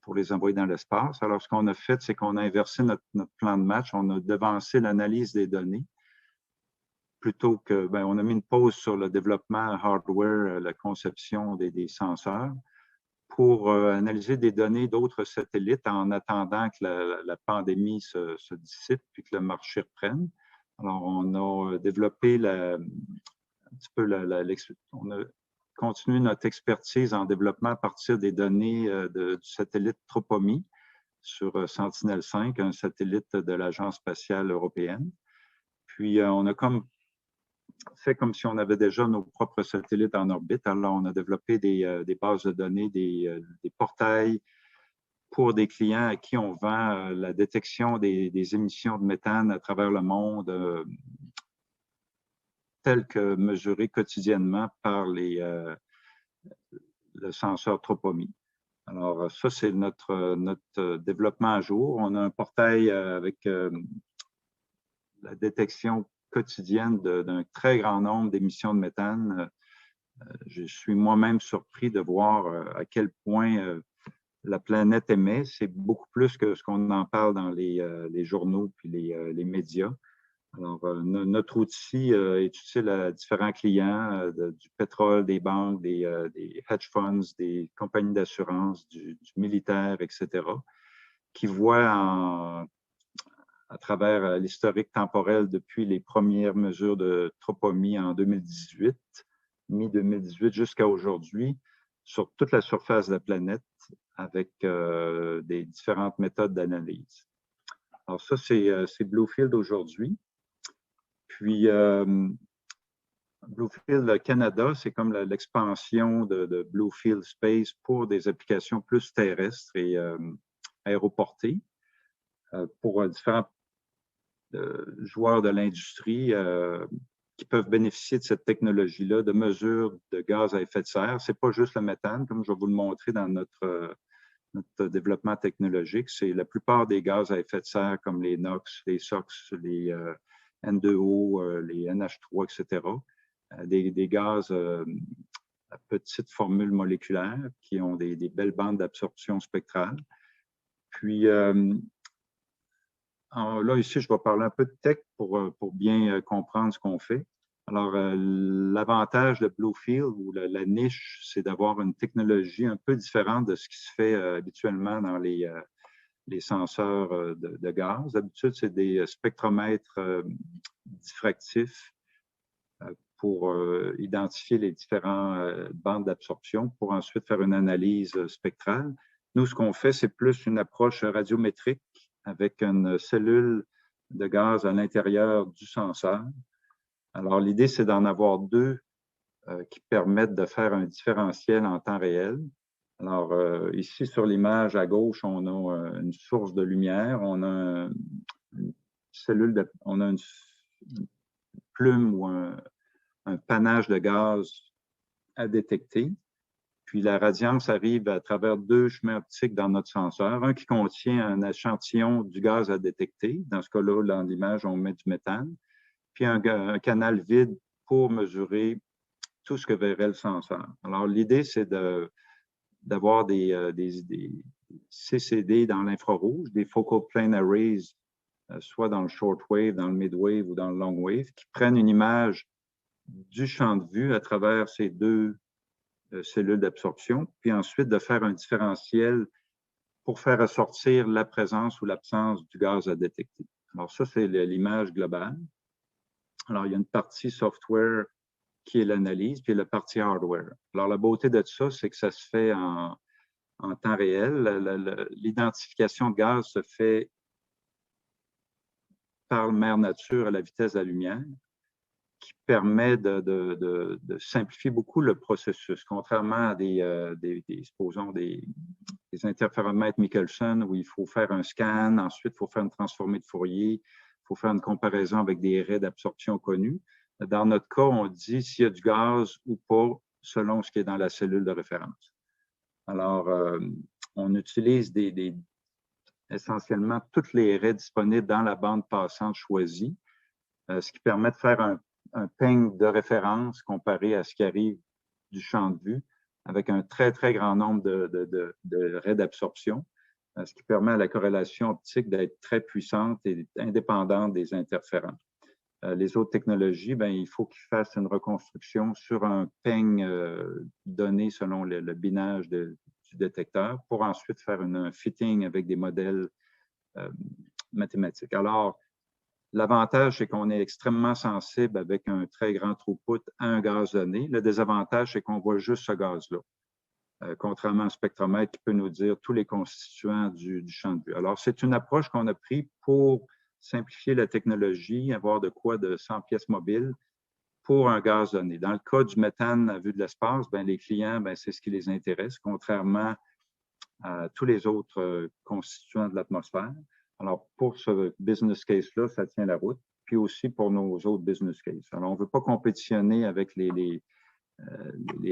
pour les envoyer dans l'espace. Alors, ce qu'on a fait, c'est qu'on a inversé notre plan de match. On a devancé l'analyse des données plutôt que, on a mis une pause sur le développement hardware, la conception des senseurs pour analyser des données d'autres satellites en attendant que la pandémie se dissipe puis que le marché reprenne. Alors, on a développé un petit peu on a continué notre expertise en développement à partir des données du satellite Tropomi sur Sentinel-5, un satellite de l'Agence spatiale européenne. Puis, on a fait comme si on avait déjà nos propres satellites en orbite. Alors, on a développé des bases de données, des portails pour des clients à qui on vend la détection des émissions de méthane à travers le monde, telles que mesurées quotidiennement par le senseur Tropomi. Alors, ça, c'est notre développement à jour. On a un portail avec la détection quotidienne d'un très grand nombre d'émissions de méthane. Je suis moi-même surpris de voir à quel point la planète émet. C'est beaucoup plus que ce qu'on en parle dans les journaux puis les médias. Alors, notre outil est utile à différents clients, du pétrole, des banques, des hedge funds, des compagnies d'assurance, du militaire, etc., qui voient à travers l'historique temporel depuis les premières mesures de tropomie en 2018, mi-2018 jusqu'à aujourd'hui, sur toute la surface de la planète avec des différentes méthodes d'analyse. Alors ça, c'est Bluefield aujourd'hui. Puis, Bluefield Canada, c'est comme l'expansion de Bluefield Space pour des applications plus terrestres et aéroportées pour différents joueurs de l'industrie qui peuvent bénéficier de cette technologie-là de mesure de gaz à effet de serre. Ce n'est pas juste le méthane, comme je vais vous le montrer dans notre développement technologique. C'est la plupart des gaz à effet de serre comme les NOx, les SOx, les N2O, les NH3, etc. Des gaz à petite formule moléculaire qui ont des belles bandes d'absorption spectrale. Puis, là, ici, je vais parler un peu de tech pour bien comprendre ce qu'on fait. Alors, l'avantage de Bluefield ou la niche, c'est d'avoir une technologie un peu différente de ce qui se fait habituellement dans les senseurs de gaz. D'habitude, c'est des spectromètres diffractifs pour identifier les différentes bandes d'absorption pour ensuite faire une analyse spectrale. Nous, ce qu'on fait, c'est plus une approche radiométrique avec une cellule de gaz à l'intérieur du senseur. Alors, l'idée, c'est d'en avoir deux qui permettent de faire un différentiel en temps réel. Alors, ici, sur l'image à gauche, on a une source de lumière, on a une cellule, on a une plume ou un panache de gaz à détecter. Puis la radiance arrive à travers deux chemins optiques dans notre senseur. Un qui contient un échantillon du gaz à détecter. Dans ce cas-là, dans l'image, on met du méthane. Puis un canal vide pour mesurer tout ce que verrait le senseur. Alors, l'idée, c'est d'avoir des CCD dans l'infrarouge, des Focal Plane Arrays, soit dans le short wave, dans le mid wave ou dans le long wave, qui prennent une image du champ de vue à travers ces deux cellules d'absorption, puis ensuite de faire un différentiel pour faire ressortir la présence ou l'absence du gaz à détecter. Alors ça, c'est l'image globale. Alors, il y a une partie software qui est l'analyse, puis la partie hardware. Alors, la beauté de ça, c'est que ça se fait en temps réel. L'identification de gaz se fait par mère nature à la vitesse de la lumière, qui permet de simplifier beaucoup le processus, contrairement à supposons, des interféromètres Michelson où il faut faire un scan, ensuite il faut faire une transformée de Fourier, il faut faire une comparaison avec des raies d'absorption connus. Dans notre cas, on dit s'il y a du gaz ou pas selon ce qui est dans la cellule de référence. Alors, on utilise essentiellement toutes les raies disponibles dans la bande passante choisie, ce qui permet de faire un ping de référence comparé à ce qui arrive du champ de vue avec un très, très grand nombre de raies d'absorption, ce qui permet à la corrélation optique d'être très puissante et indépendante des interférents. Les autres technologies, bien, il faut qu'ils fassent une reconstruction sur un ping donné selon le binage du détecteur pour ensuite faire un fitting avec des modèles mathématiques. Alors, l'avantage, c'est qu'on est extrêmement sensible avec un très grand throughput à un gaz donné. Le désavantage, c'est qu'on voit juste ce gaz-là, contrairement à un spectromètre qui peut nous dire tous les constituants du champ de vue. Alors, c'est une approche qu'on a prise pour simplifier la technologie, avoir de quoi de 100 pièces mobiles pour un gaz donné. Dans le cas du méthane à vue de l'espace, bien, les clients, bien, c'est ce qui les intéresse, contrairement à tous les autres constituants de l'atmosphère. Alors, pour ce business case-là, ça tient la route, puis aussi pour nos autres business cases. Alors, on ne veut pas compétitionner avec les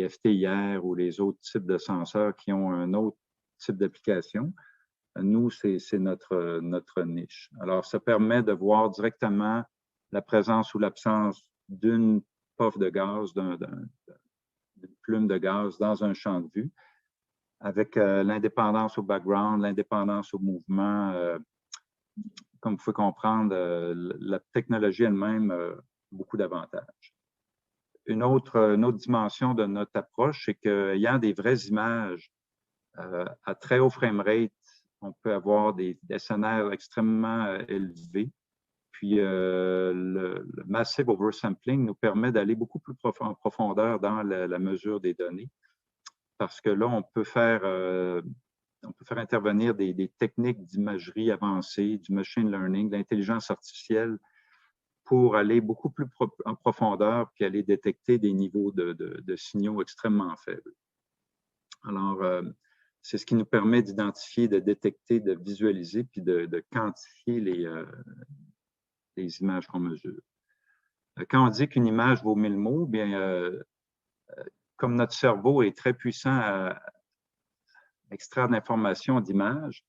FTIR ou les autres types de senseurs qui ont un autre type d'application. Nous, c'est notre niche. Alors, ça permet de voir directement la présence ou l'absence d'une puff de gaz, d'une plume de gaz dans un champ de vue, avec l'indépendance au background, l'indépendance au mouvement. Comme vous pouvez comprendre, la technologie elle-même a beaucoup d'avantages. Une autre dimension de notre approche, c'est qu'ayant des vraies images à très haut framerate On peut avoir des SNR extrêmement élevés. Puis, le Massive Oversampling nous permet d'aller beaucoup plus en profondeur dans la mesure des données, parce que là, on peut faire intervenir des techniques d'imagerie avancée, du machine learning, de l'intelligence artificielle, pour aller beaucoup plus en profondeur, puis aller détecter des niveaux de signaux extrêmement faibles. Alors, c'est ce qui nous permet d'identifier, de détecter, de visualiser, puis de quantifier les images qu'on mesure. Quand on dit qu'une image vaut 1000 mots, bien, comme notre cerveau est très puissant à extraire de l'information d'images,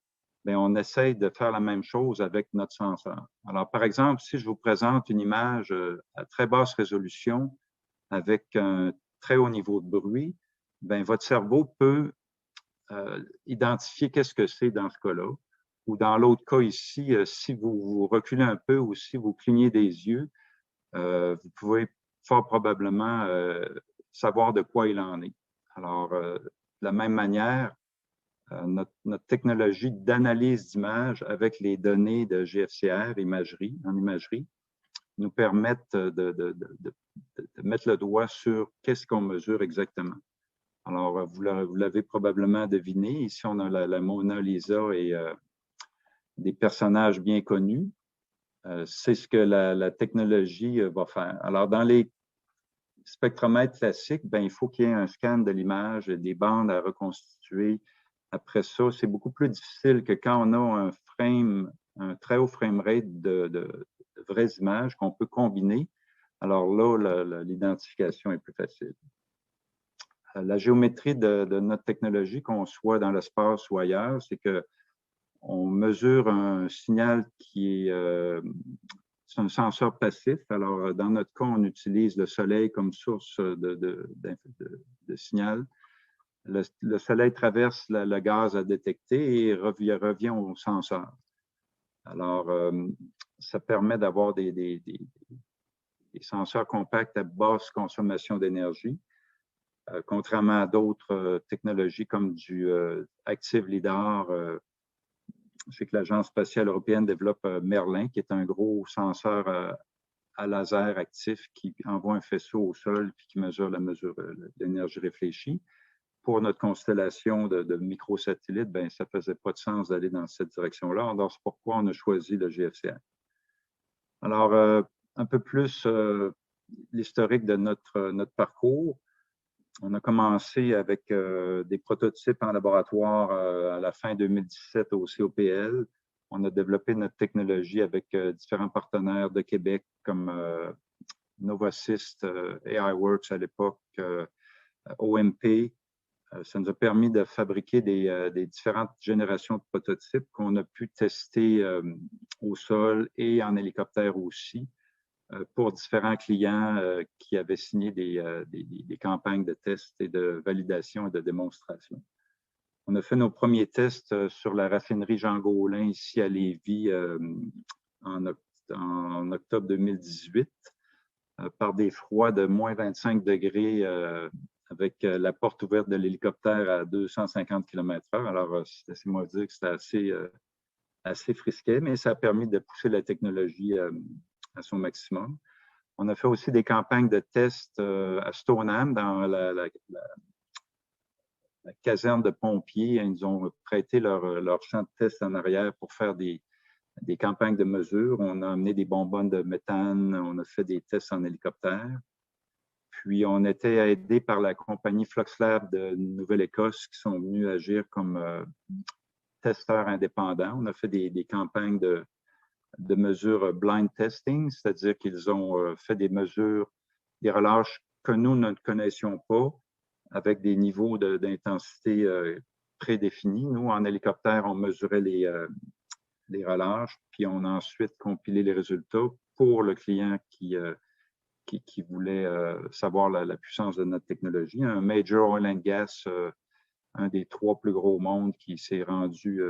bien, on essaye de faire la même chose avec notre senseur. Alors, par exemple, si je vous présente une image à très basse résolution avec un très haut niveau de bruit, bien, votre cerveau peut identifier qu'est-ce que c'est dans ce cas-là. Ou dans l'autre cas ici, si vous reculez un peu ou si vous clignez des yeux, vous pouvez fort probablement savoir de quoi il en est. Alors, de la même manière, notre technologie d'analyse d'images avec les données de GFCR en imagerie nous permettent de mettre le doigt sur qu'est-ce qu'on mesure exactement. Alors, vous l'avez probablement deviné. Ici, on a la Mona Lisa et des personnages bien connus. C'est ce que la technologie va faire. Alors, dans les spectromètres classiques, ben, il faut qu'il y ait un scan de l'image, des bandes à reconstituer. Après ça, c'est beaucoup plus difficile que quand on a un très haut framerate de vraies images qu'on peut combiner. Alors là, l'identification est plus facile. La géométrie de notre technologie, qu'on soit dans l'espace ou ailleurs, c'est qu'on mesure un signal qui est c'est un senseur passif. Alors, dans notre cas, on utilise le soleil comme source de signal. Le soleil traverse le gaz à détecter et revient au senseur. Alors, ça permet d'avoir des senseurs compacts à basse consommation d'énergie. Contrairement à d'autres technologies comme du Active LIDAR, je sais que l'Agence spatiale européenne développe Merlin, qui est un gros senseur à laser actif qui envoie un faisceau au sol puis qui mesure l'énergie réfléchie. Pour notre constellation de microsatellites, ben, ça ne faisait pas de sens d'aller dans cette direction-là. Alors, c'est pourquoi on a choisi le GFCR. Alors, un peu plus l'historique de notre parcours. On a commencé avec des prototypes en laboratoire à la fin 2017 au COPL. On a développé notre technologie avec différents partenaires de Québec comme Novasys, AIWorks à l'époque, OMP. Ça nous a permis de fabriquer des différentes générations de prototypes qu'on a pu tester au sol et en hélicoptère aussi, pour différents clients qui avaient signé des campagnes de tests et de validation et de démonstration. On a fait nos premiers tests sur la raffinerie Jean-Gaulin ici à Lévis en octobre 2018 par des froids de moins 25 degrés avec la porte ouverte de l'hélicoptère à 250 km/h. Alors, laissez-moi dire que c'était assez frisquet, mais ça a permis de pousser la technologie à son maximum. On a fait aussi des campagnes de tests à Stoneham, dans la caserne de pompiers. Ils nous ont prêté leur champ de test en arrière pour faire des campagnes de mesure. On a amené des bonbonnes de méthane, on a fait des tests en hélicoptère. Puis, on était aidé par la compagnie FluxLab de Nouvelle-Écosse qui sont venus agir comme testeurs indépendants. On a fait des campagnes de mesures blind testing, c'est-à-dire qu'ils ont fait des mesures, des relâches que nous ne connaissions pas, avec des niveaux d'intensité prédéfinis. Nous, en hélicoptère, on mesurait les relâches, puis on a ensuite compilé les résultats pour le client qui voulait savoir la puissance de notre technologie. Un Major Oil and Gas, un des 3 plus gros au monde qui s'est rendu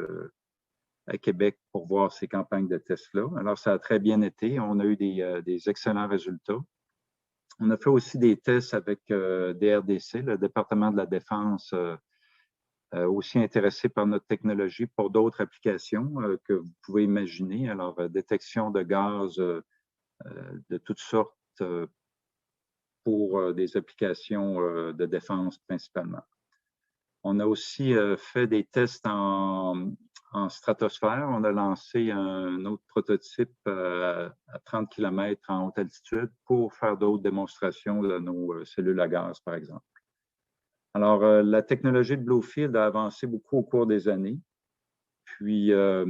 à Québec pour voir ces campagnes de tests-là. Alors, ça a très bien été. On a eu des excellents résultats. On a fait aussi des tests avec DRDC, le département de la Défense aussi intéressés par notre technologie pour d'autres applications que vous pouvez imaginer. Alors, détection de gaz de toutes sortes pour des applications de défense principalement. On a aussi fait des tests en stratosphère. On a lancé un autre prototype à 30 km en haute altitude pour faire d'autres démonstrations de nos cellules à gaz, par exemple. Alors, la technologie de Bluefield a avancé beaucoup au cours des années. Puis là,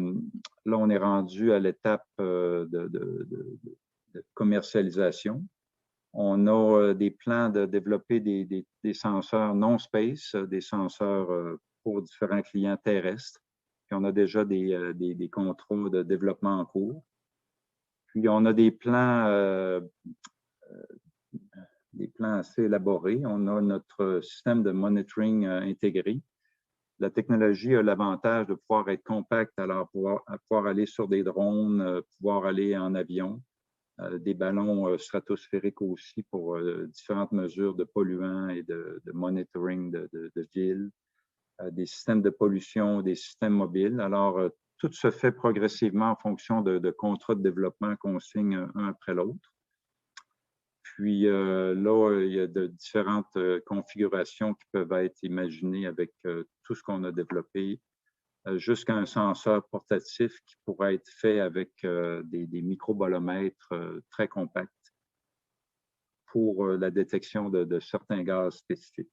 on est rendu à l'étape de commercialisation. On a des plans de développer des senseurs non-space, des senseurs pour différents clients terrestres. Puis on a déjà des contrats de développement en cours. Puis on a des plans assez élaborés. On a notre système de monitoring intégré. La technologie a l'avantage de pouvoir être compacte, alors pouvoir aller sur des drones, pouvoir aller en avion, des ballons stratosphériques aussi pour différentes mesures de polluants et de monitoring de ville, des systèmes de pollution, des systèmes mobiles. Alors, tout se fait progressivement en fonction de contrats de développement qu'on signe un après l'autre. Puis là, il y a de différentes configurations qui peuvent être imaginées avec tout ce qu'on a développé, jusqu'à un senseur portatif qui pourrait être fait avec des microbolomètres très compacts pour la détection de certains gaz spécifiques.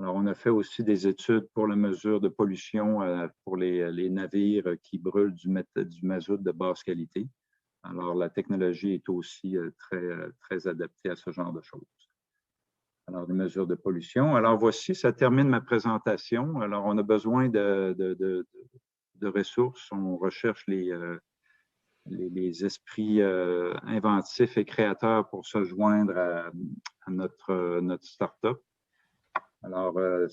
Alors, on a fait aussi des études pour la mesure de pollution pour les navires qui brûlent du mazout de basse qualité. Alors, la technologie est aussi très adaptée à ce genre de choses. Alors, des mesures de pollution. Alors, voici, ça termine ma présentation. Alors, on a besoin de ressources. On recherche les esprits inventifs et créateurs pour se joindre à notre start-up. Alors, vous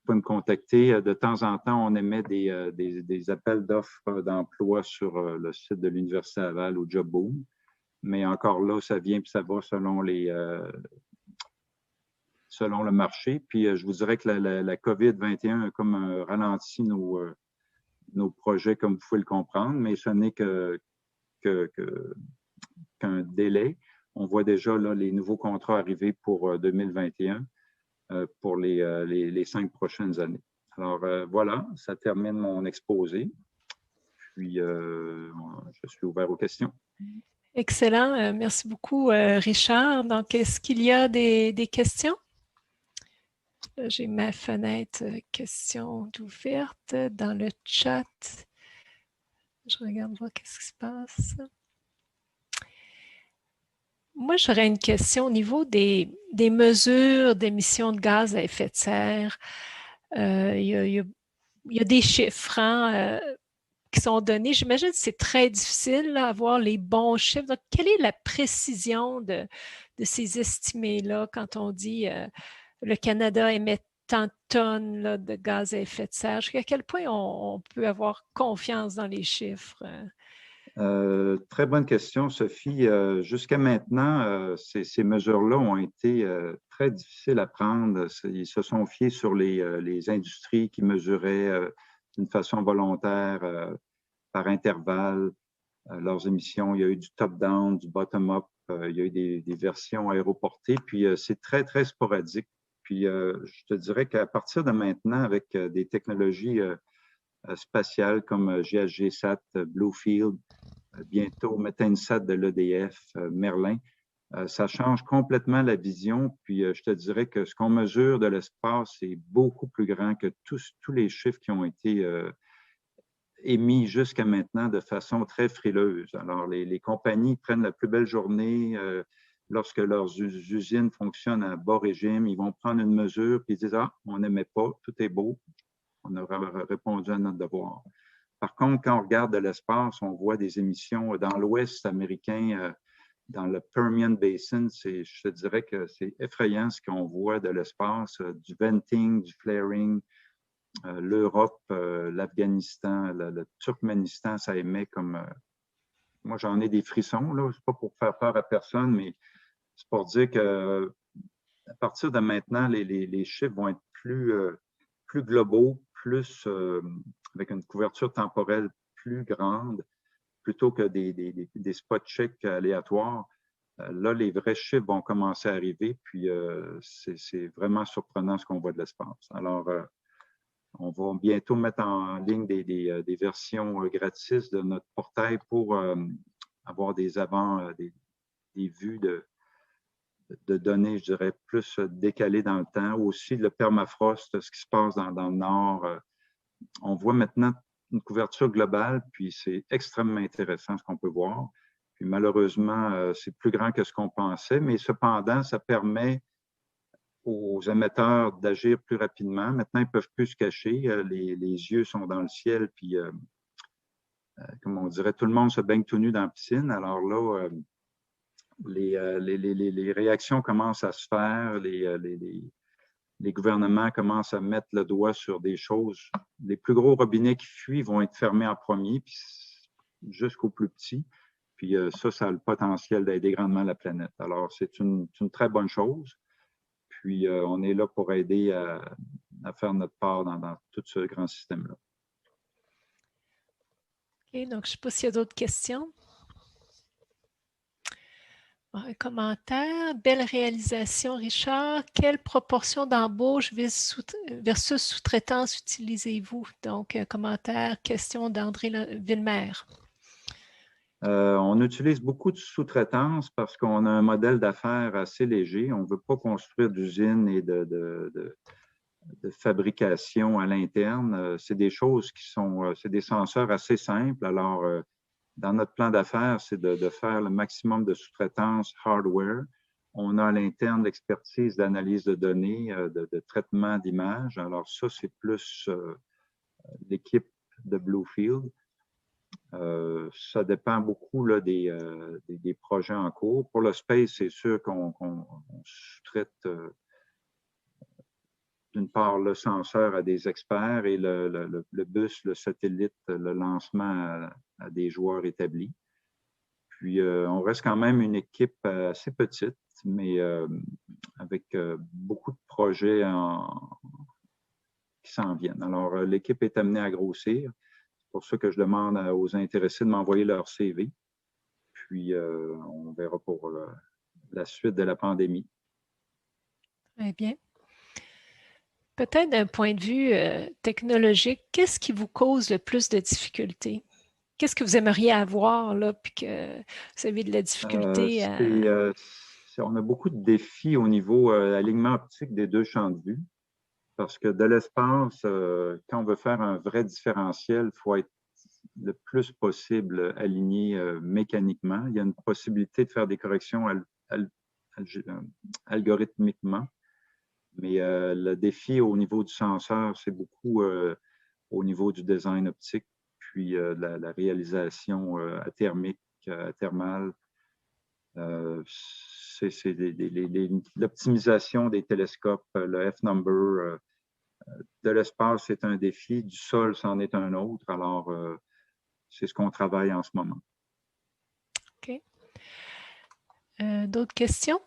pouvez me contacter. De temps en temps, on émet des appels d'offres d'emploi sur le site de l'Université Laval ou JobBoom. Mais encore là, ça vient et ça va selon le marché. Puis, je vous dirais que la COVID-21 a comme ralenti nos projets, comme vous pouvez le comprendre, mais ce n'est qu'un délai. On voit déjà là, les nouveaux contrats arriver pour 2021. Pour les 5 prochaines années. Alors, voilà, ça termine mon exposé. Puis, je suis ouvert aux questions. Excellent. Merci beaucoup, Richard. Donc, est-ce qu'il y a des questions? J'ai ma fenêtre questions ouverte dans le chat. Je regarde voir qu'est-ce qui se passe. Moi, j'aurais une question au niveau des mesures d'émissions de gaz à effet de serre. Il y a des chiffres qui sont donnés. J'imagine que c'est très difficile à avoir les bons chiffres. Donc, quelle est la précision de ces estimés-là quand on dit le Canada émet tant de tonnes là, de gaz à effet de serre? Jusqu'à quel point on peut avoir confiance dans les chiffres? Très bonne question, Sophie. Jusqu'à maintenant, ces mesures-là ont été très difficiles à prendre. Ils se sont fiés sur les industries qui mesuraient d'une façon volontaire, par intervalle, leurs émissions. Il y a eu du top-down, du bottom-up. Il y a eu des versions aéroportées. Puis, c'est très, très sporadique. Puis, je te dirais qu'à partir de maintenant, avec des technologies spatiales comme GHGSat, Bluefield, bientôt Méthanesat de l'EDF, Merlin, ça change complètement la vision. Puis je te dirais que ce qu'on mesure de l'espace est beaucoup plus grand que tous les chiffres qui ont été émis jusqu'à maintenant de façon très frileuse. Alors, les compagnies prennent la plus belle journée lorsque leurs usines fonctionnent à bas régime. Ils vont prendre une mesure puis ils disent « Ah, on n'aimait pas, tout est beau. On aura répondu à notre devoir. » Par contre, quand on regarde de l'espace, on voit des émissions dans l'Ouest américain, dans le Permian Basin. Je te dirais que c'est effrayant ce qu'on voit de l'espace, du venting, du flaring, l'Europe, l'Afghanistan, le Turkménistan, ça émet comme... moi, j'en ai des frissons, là. C'est pas pour faire peur à personne, mais c'est pour dire que à partir de maintenant, les chiffres vont être plus plus globaux, plus avec une couverture temporelle plus grande, plutôt que des spot checks aléatoires. Là, les vrais chiffres vont commencer à arriver, puis c'est vraiment surprenant ce qu'on voit de l'espace. Alors, on va bientôt mettre en ligne des versions gratis de notre portail pour avoir des vues de données, je dirais, plus décalées dans le temps. Aussi, le permafrost, ce qui se passe dans le nord. On voit maintenant une couverture globale, puis c'est extrêmement intéressant ce qu'on peut voir. Puis malheureusement, c'est plus grand que ce qu'on pensait, mais cependant, ça permet aux émetteurs d'agir plus rapidement. Maintenant, ils ne peuvent plus se cacher. Les yeux sont dans le ciel, puis comme on dirait, tout le monde se baigne tout nu dans la piscine. Alors là, les réactions commencent à se faire, les gouvernements commencent à mettre le doigt sur des choses. Les plus gros robinets qui fuient vont être fermés en premier, puis jusqu'aux plus petits. Puis ça a le potentiel d'aider grandement la planète. Alors, c'est une très bonne chose. Puis, on est là pour aider à faire notre part dans tout ce grand système-là. OK, donc je ne sais pas s'il y a d'autres questions. Un commentaire. Belle réalisation, Richard. Quelle proportion d'embauche versus sous-traitance utilisez-vous? Donc, commentaire, question d'André Villemer. On utilise beaucoup de sous-traitance parce qu'on a un modèle d'affaires assez léger. On ne veut pas construire d'usines et de fabrication à l'interne. C'est des choses c'est des senseurs assez simples. Alors, dans notre plan d'affaires, c'est de faire le maximum de sous-traitance hardware. On a à l'interne l'expertise d'analyse de données, de traitement d'images. Alors, ça, c'est plus l'équipe de Bluefield. Ça dépend beaucoup là, des projets en cours. Pour le space, c'est sûr qu'on sous-traite d'une part le senseur à des experts et le bus, le satellite, le lancement à des joueurs établis. Puis, on reste quand même une équipe assez petite, mais avec beaucoup de projets qui s'en viennent. Alors, l'équipe est amenée à grossir. C'est pour ça que je demande aux intéressés de m'envoyer leur CV. Puis, on verra pour la suite de la pandémie. Très bien. Peut-être d'un point de vue technologique, qu'est-ce qui vous cause le plus de difficultés? Qu'est-ce que vous aimeriez avoir, là, puis que vous avez de la difficulté à... On a beaucoup de défis au niveau alignement optique des deux champs de vue. Parce que de l'espace, quand on veut faire un vrai différentiel, il faut être le plus possible aligné mécaniquement. Il y a une possibilité de faire des corrections algorithmiquement, mais le défi au niveau du senseur, c'est beaucoup au niveau du design optique, puis la réalisation thermale. C'est l'optimisation des télescopes, le F-number. De l'espace, c'est un défi. Du sol, c'en est un autre. Alors, c'est ce qu'on travaille en ce moment. OK. D'autres questions?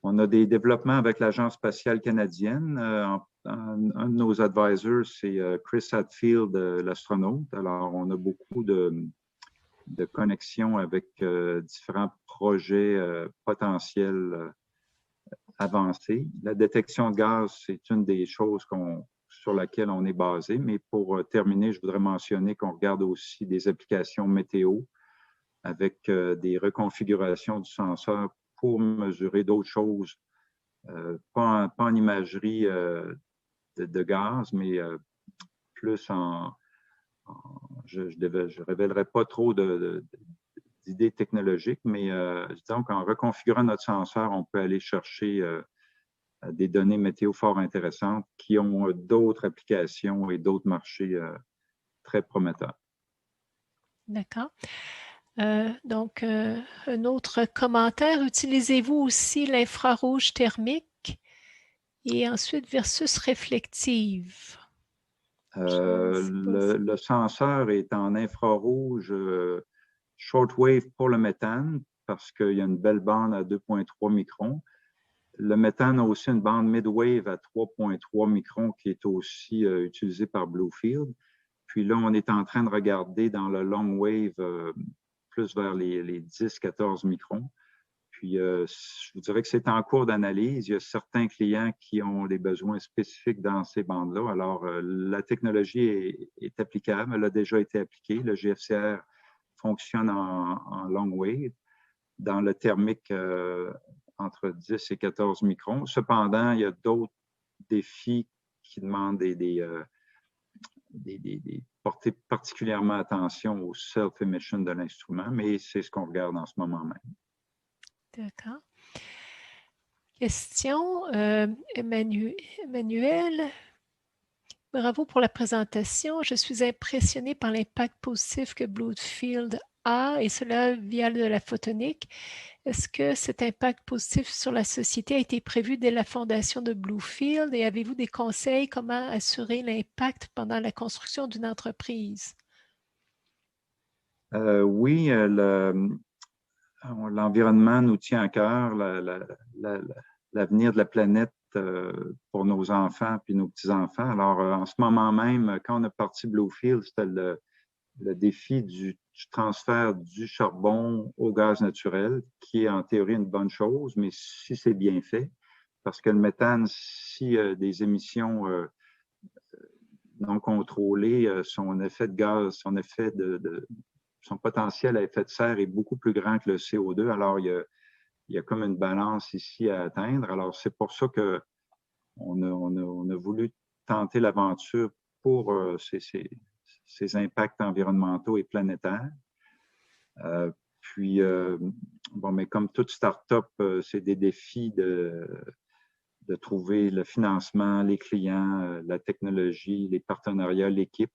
On a des développements avec l'Agence spatiale canadienne. Un de nos advisors, c'est Chris Hadfield, l'astronaute. Alors, on a beaucoup de connexions avec différents projets potentiels avancés. La détection de gaz, c'est une des choses sur laquelle on est basé. Mais pour terminer, je voudrais mentionner qu'on regarde aussi des applications météo avec des reconfigurations du senseur pour mesurer d'autres choses, pas en imagerie de gaz, mais plus je ne révélerai pas trop d'idées technologiques, mais disons qu'en reconfigurant notre senseur, on peut aller chercher des données météo fort intéressantes qui ont d'autres applications et d'autres marchés très prometteurs. D'accord. Donc, un autre commentaire. Utilisez-vous aussi l'infrarouge thermique et ensuite versus réflective? Le senseur est en infrarouge shortwave pour le méthane parce qu'il y a une belle bande à 2,3 microns. le méthane a aussi une bande mid-wave à 3,3 microns qui est aussi utilisée par Bluefield. Puis là, on est en train de regarder dans le long wave plus vers les 10-14 microns. Puis, je vous dirais que c'est en cours d'analyse. Il y a certains clients qui ont des besoins spécifiques dans ces bandes-là. Alors, la technologie est applicable. Elle a déjà été appliquée. Le GFCR fonctionne en long wave. Dans le thermique, entre 10 et 14 microns. Cependant, il y a d'autres défis qui demandent porter particulièrement attention au self-emission de l'instrument, mais c'est ce qu'on regarde en ce moment même. D'accord. Question, Emmanuel. Bravo pour la présentation. Je suis impressionnée par l'impact positif que Bluefield a, et cela via de la photonique. Est-ce que cet impact positif sur la société a été prévu dès la fondation de Bluefield, et avez-vous des conseils comment assurer l'impact pendant la construction d'une entreprise? Oui, l'environnement nous tient à cœur, l'avenir de la planète pour nos enfants puis nos petits-enfants. Alors, en ce moment même, quand on a parti Bluefield, c'était le défi du transfert du charbon au gaz naturel, qui est en théorie une bonne chose, mais si c'est bien fait, parce que le méthane, si des émissions non contrôlées, son effet de gaz, son potentiel à effet de serre est beaucoup plus grand que le CO2. Alors, il y a comme une balance ici à atteindre. Alors, c'est pour ça qu'on a voulu tenter l'aventure pour ces impacts environnementaux et planétaires. Mais comme toute start-up, c'est des défis de trouver le financement, les clients, la technologie, les partenariats, l'équipe.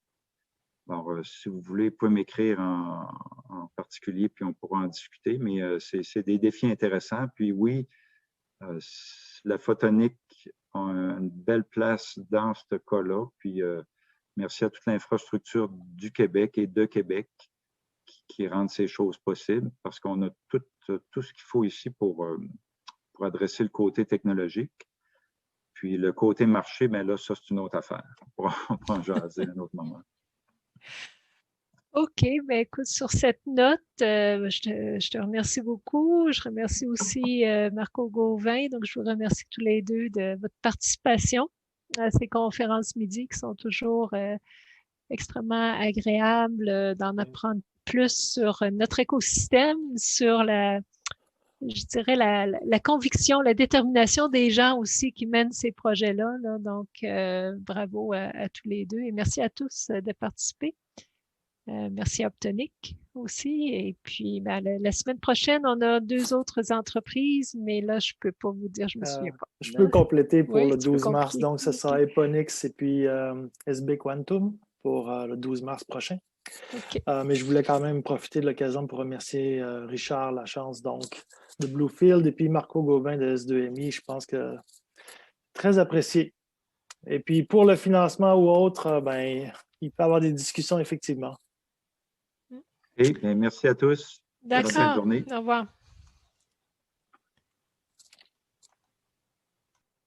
Alors, si vous voulez, vous pouvez m'écrire en particulier, puis on pourra en discuter, mais c'est des défis intéressants. Puis oui, la photonique a une belle place dans ce cas-là. Puis merci à toute l'infrastructure du Québec et de Québec qui rendent ces choses possibles, parce qu'on a tout ce qu'il faut ici pour adresser le côté technologique. Puis le côté marché, bien là, ça, c'est une autre affaire. On pourra en jaser à un autre moment. OK, bien écoute, sur cette note, je te remercie beaucoup. Je remercie aussi Marco Gauvin. Donc, je vous remercie tous les deux de votre participation à ces conférences midi qui sont toujours extrêmement agréables d'en apprendre plus sur notre écosystème, sur je dirais la conviction, la détermination des gens aussi qui mènent ces projets-là. Là. Donc, bravo à tous les deux et merci à tous de participer. Merci à Optonic aussi. Et puis, la semaine prochaine, on a 2 autres entreprises, mais là, je ne peux pas vous dire, je ne me souviens pas. Je peux compléter pour le 12 mars. compléter. Donc, ce sera Eponix et puis SB Quantum pour le 12 mars prochain. Okay. Mais je voulais quand même profiter de l'occasion pour remercier Richard Lachance, donc, de Bluefield, et puis Marco Gauvin de S2MI. Je pense que très apprécié. Et puis, pour le financement ou autre, il peut y avoir des discussions, effectivement. Et merci à tous. D'accord. Au revoir.